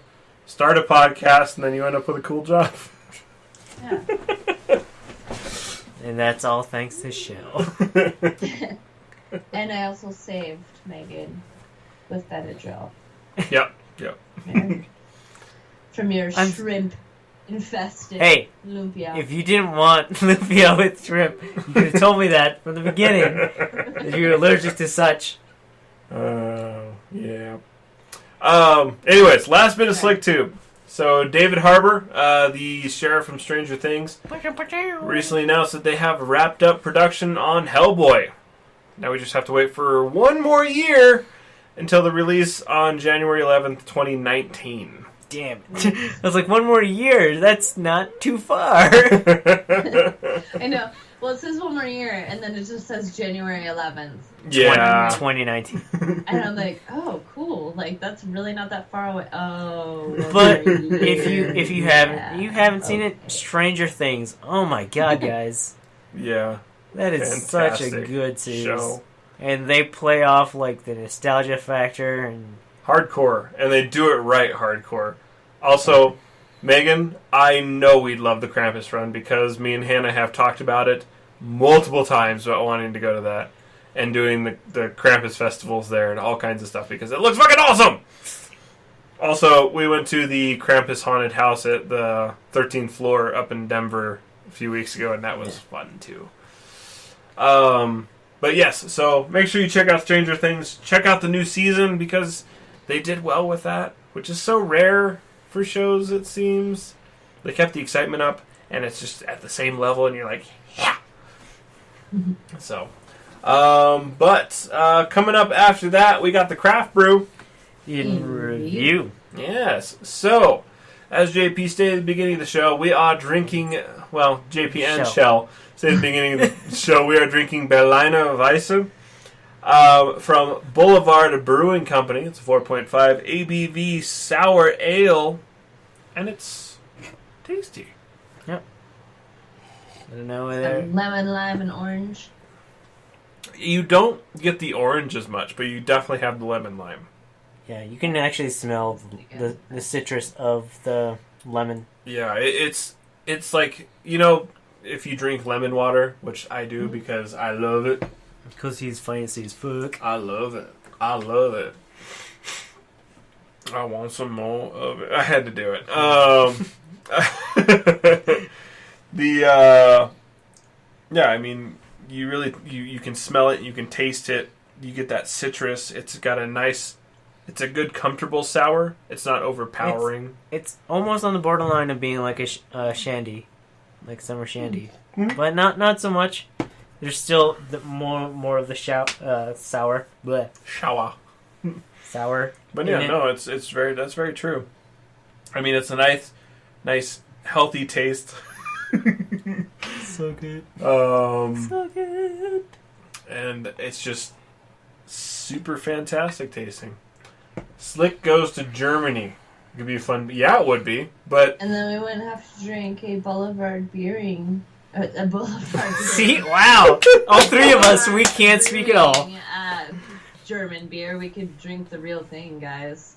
start a podcast, and then you end up with a cool job. Yeah. And that's all thanks to Shell. And I also saved Megan with Benadryl. Yep. From your shrimp-infested lumpia. If you didn't want lumpia with shrimp, you could have told me that from the beginning. That you're allergic to such. Yeah. Anyways, last bit of Slick Tube. So David Harbour, the sheriff from Stranger Things, recently announced that they have wrapped up production on Hellboy. Now we just have to wait for one more year until the release on January 11th, 2019. Damn it. I was like, one more year? That's not too far. I know. Well, it says one more year, and then it just says January 11th. Yeah. 2019. And I'm like, oh, cool. Like, that's really not that far away. Oh. But if you haven't seen it, Stranger Things. Oh my god, guys. Yeah. That is such a good series. Show. And they play off like the nostalgia factor and hardcore, and they do it right hardcore. Also, Megan, I know we'd love the Krampus run because me and Hannah have talked about it multiple times about wanting to go to that and doing the Krampus festivals there and all kinds of stuff because it looks fucking awesome! Also, we went to the Krampus haunted house at the 13th floor up in Denver a few weeks ago, and that was fun too. But yes, so make sure you check out Stranger Things. Check out the new season because they did well with that, which is so rare for shows, it seems. They kept the excitement up, and it's just at the same level, and you're like, yeah! So, but coming up after that, we got the craft brew. in review. Yes, so, as JP stated at the beginning of the show, we are drinking, well, JP and Shell stated at the beginning of the show, we are drinking Berliner Weisse. From Boulevard Brewing Company. It's a 4.5 ABV sour ale, and it's tasty. Yep. I don't know whether... Lemon, lime, and orange. You don't get the orange as much, but you definitely have the lemon lime. Yeah, you can actually smell the citrus of the lemon. Yeah, it's like, you know, if you drink lemon water, which I do because I love it. Because he's fancy as fuck. I love it. I love it. I want some more of it. I had to do it. Yeah, I mean, you really, you can smell it, you can taste it, you get that citrus. It's got a nice, it's a good, comfortable sour. It's not overpowering. It's almost on the borderline of being like a shandy, like summer shandy, but not so much. There's still more of the sour. Bleh. Sour. But yeah, no, that's very true. I mean, it's a nice, healthy taste. So good. So good. And it's just super fantastic tasting. SLYK goes to Germany. It could be fun. Yeah, it would be. But and then we wouldn't have to drink a Boulevard beering. A Boulevard. See, wow! All three of us, we can't speak at all. German beer. We could drink the real thing, guys.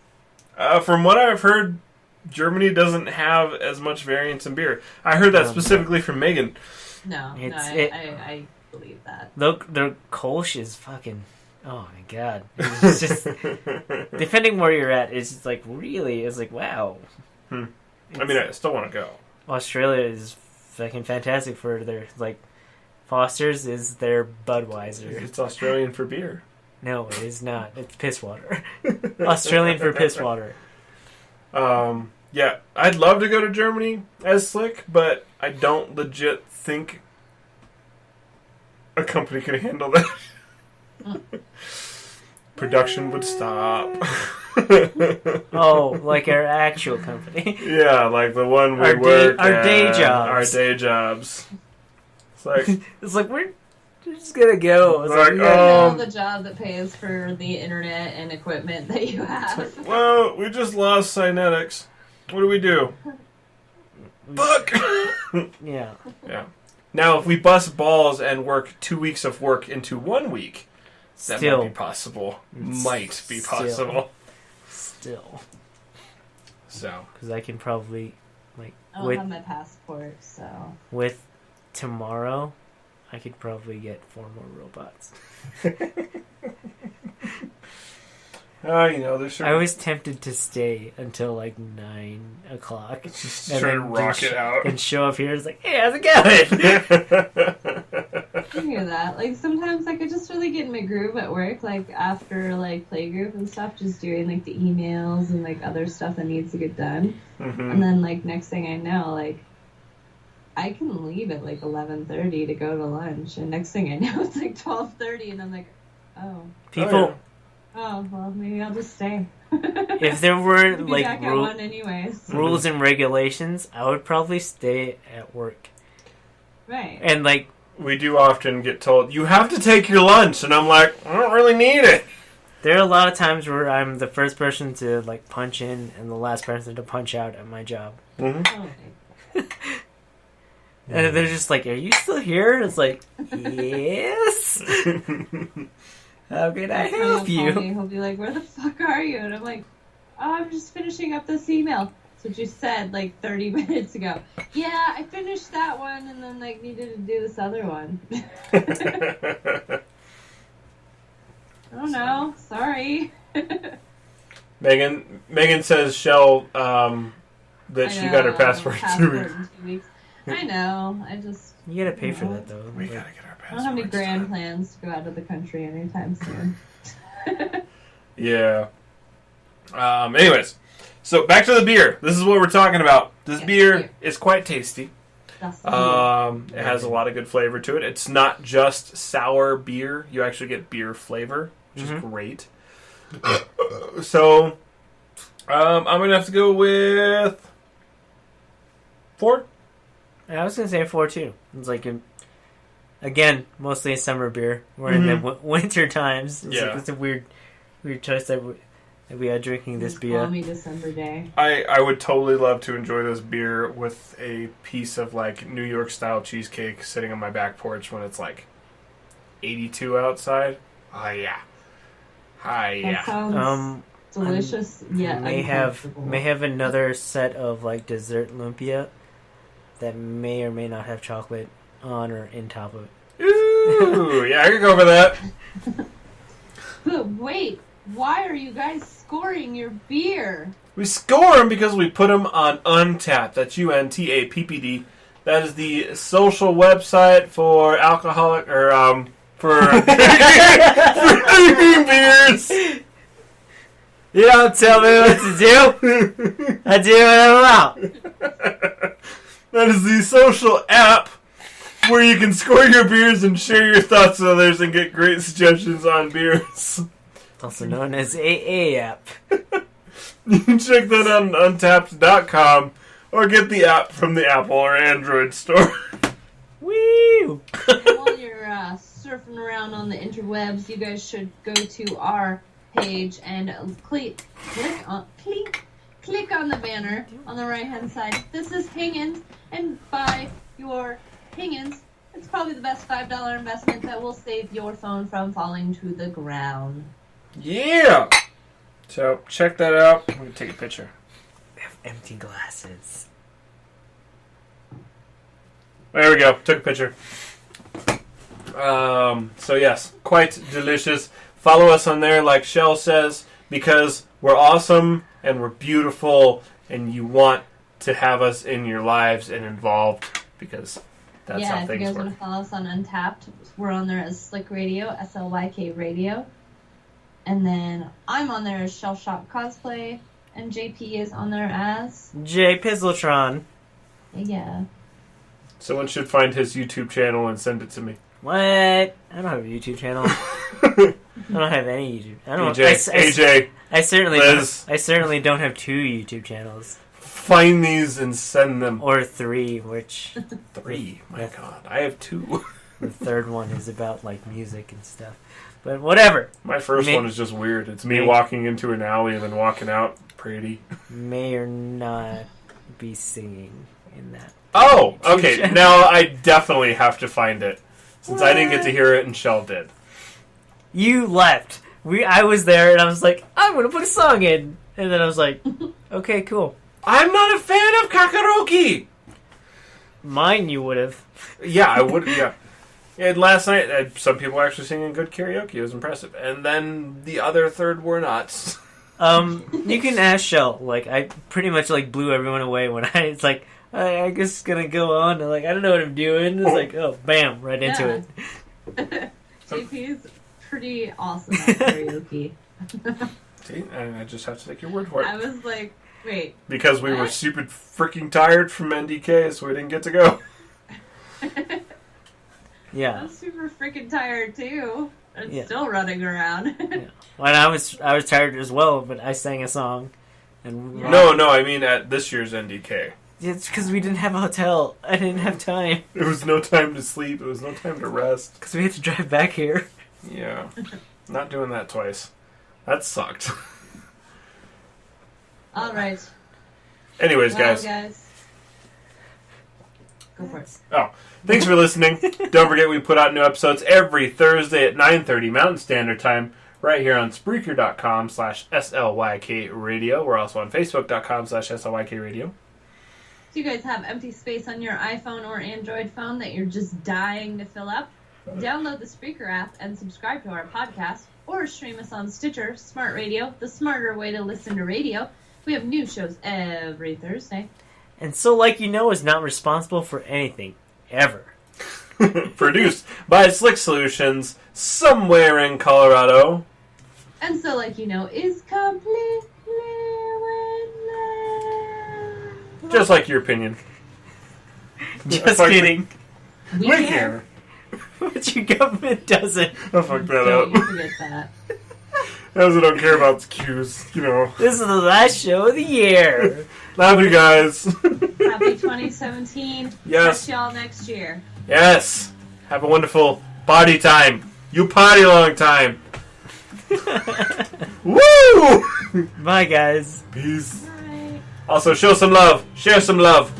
From what I've heard, Germany doesn't have as much variance in beer. I heard that specifically from Megan. I believe that. Look, their Kolsch is fucking... Oh, my God. It's just... depending where you're at, it's just like, really? It's like, wow. I mean, I still want to go. Australia is fucking fantastic for their... Like, Foster's is their Budweiser. It's Australian for beer. No, it is not. It's piss water. Australian for piss water. Yeah, I'd love to go to Germany as SLYK, but I don't legit think a company could handle that. Production would stop. Oh, like our actual company. Yeah, like the one we work our at. day jobs. Our day jobs. It's like we're just gonna go. It's like, the job that pays for the internet and equipment that you have. Well, we just lost Cynetics. What do we do? Fuck! Yeah. Now, if we bust balls and work 2 weeks of work into 1 week, that might be possible. Might be possible. Still. So. Because I can probably, like... I don't have my passport, so... With tomorrow, I could probably get 4 more robots. There's I was tempted to stay until like 9 o'clock. Just try to rock it out. And show up here. It's like, hey, how's it going? I hear that. Like, sometimes I could just really get in my groove at work, like, after, like, playgroup and stuff, just doing, like, the emails and, like, other stuff that needs to get done. Mm-hmm. And then, like, next thing I know, like, I can leave at, like, 11:30 to go to lunch. And next thing I know, it's, like, 12:30, and I'm like, oh. People... Oh, well, maybe I'll just stay. If there were, like, rules and regulations, I would probably stay at work. Right. And, like... We do often get told, you have to take your lunch, and I'm like, I don't really need it. There are a lot of times where I'm the first person to, like, punch in and the last person to punch out at my job. Mm-hmm. Oh, and they're just like, are you still here? It's like, yes. How can I help you? He'll be like, where the fuck are you? And I'm like, oh, I'm just finishing up this email. That's what you said, like, 30 minutes ago. Yeah, I finished that one and then, like, needed to do this other one. I don't know. Sorry. Megan says Shell that she got her passport in 2 weeks. In 2 weeks. I know. I just... You gotta pay for that, though. We gotta get our passport. I don't have any grand plans to go out of the country anytime soon. Yeah. Anyways, so back to the beer. This is what we're talking about. This beer is quite tasty. It has a lot of good flavor to it. It's not just sour beer. You actually get beer flavor, which is great. So, I'm going to have to go with 4. I was going to say 4, too. It's like, again, mostly a summer beer. We're in the winter times. It's a weird choice that we are drinking this beer. Balmy December day. I would totally love to enjoy this beer with a piece of, like, New York style cheesecake sitting on my back porch when it's like 82 outside. Oh yeah. Hi, yeah. That sounds delicious. Yeah, may have another set of, like, dessert lumpia that may or may not have chocolate on or in top of it. Ooh, yeah, I could go for that. But wait, why are you guys scoring your beer? We score them because we put them on Untappd. That's UNTAPPD. That is the social website for alcoholic for beers. You don't tell me what to do. I do what I want. That is the social app where you can score your beers and share your thoughts with others and get great suggestions on beers. Also known as AA app. You can check that out on Untappd.com or get the app from the Apple or Android store. Woo! While you're surfing around on the interwebs, you guys should go to our page and click on the banner on the right-hand side. This is Hingins, and buy your Hingins. It's probably the best $5 investment that will save your phone from falling to the ground. Yeah! So, check that out. I'm going to take a picture. empty glasses. There we go. Took a picture. So yes, quite delicious. Follow us on there, like Shell says, because we're awesome and we're beautiful, and you want to have us in your lives and involved, because that's how if you things guys work. want to follow us on Untapped, we're on there as SLYK Radio, SLYK Radio. And then I'm on there as Shell Shock Cosplay, and JP is on there as... J Pizzletron. Yeah. Someone should find his YouTube channel and send it to me. What? I don't have a YouTube channel. I don't have any YouTube. I don't. AJ, I certainly. Liz. I certainly don't have 2 YouTube channels. Find these and send them. Or 3, which 3. My God, I have 2. the third one is about like music and stuff. But whatever. My first one is just weird. It's me walking into an alley and then walking out. Pretty. May or not be singing in that. Oh, okay. Now I definitely have to find it, since I didn't get to hear it and Shell did. You left. I was there and I was like, I'm gonna put a song in, and then I was like, okay, cool. I'm not a fan of karaoke. Mine, you would have. Yeah, I would. Yeah. And last night, some people were actually singing good karaoke. It was impressive. And then the other third were not. You can ask Shell. Like, I pretty much like blew everyone away when it's like, I guess gonna go on. And, like, I don't know what I'm doing. It's like, oh, bam, right into it. JP's pretty awesome at karaoke. See, I just have to take your word for it. I was like, wait. Because we were super freaking tired from NDK, so we didn't get to go. Yeah. I'm super freaking tired too. I'm Yeah. still running around. Yeah. Well, I was tired as well, but I sang a song. And No, I mean at this year's NDK. It's because we didn't have a hotel. I didn't have time. There was no time to sleep. There was no time to rest. Because we had to drive back here. Yeah. Not doing that twice. That sucked. All right. Anyways, Well, guys. Go for it. Oh, thanks for listening. Don't forget we put out new episodes every Thursday at 9:30 Mountain Standard Time right here on Spreaker.com/SLYK Radio. We're also on Facebook.com/SLYK Radio. Do you guys have empty space on your iPhone or Android phone that you're just dying to fill up? Download the Spreaker app and subscribe to our podcast, or stream us on Stitcher, Smart Radio, the smarter way to listen to radio. We have new shows every Thursday. And So Like You Know is not responsible for anything, ever. Produced by SLYK Solutions, somewhere in Colorado. And So Like You Know is completely winless. Just like your opinion. Just Like- kidding. We Wait care. here. But your government doesn't. I fucked that Don't you up. forget that. Those who don't care about the cues, you know. This is the last show of the year. Love you guys. Happy 2017. Yes. Catch y'all next year. Yes. Have a wonderful party time. You party long time. Woo! Bye, guys. Peace. Bye. Also, show some love. Share some love.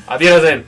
Auf Wiedersehen.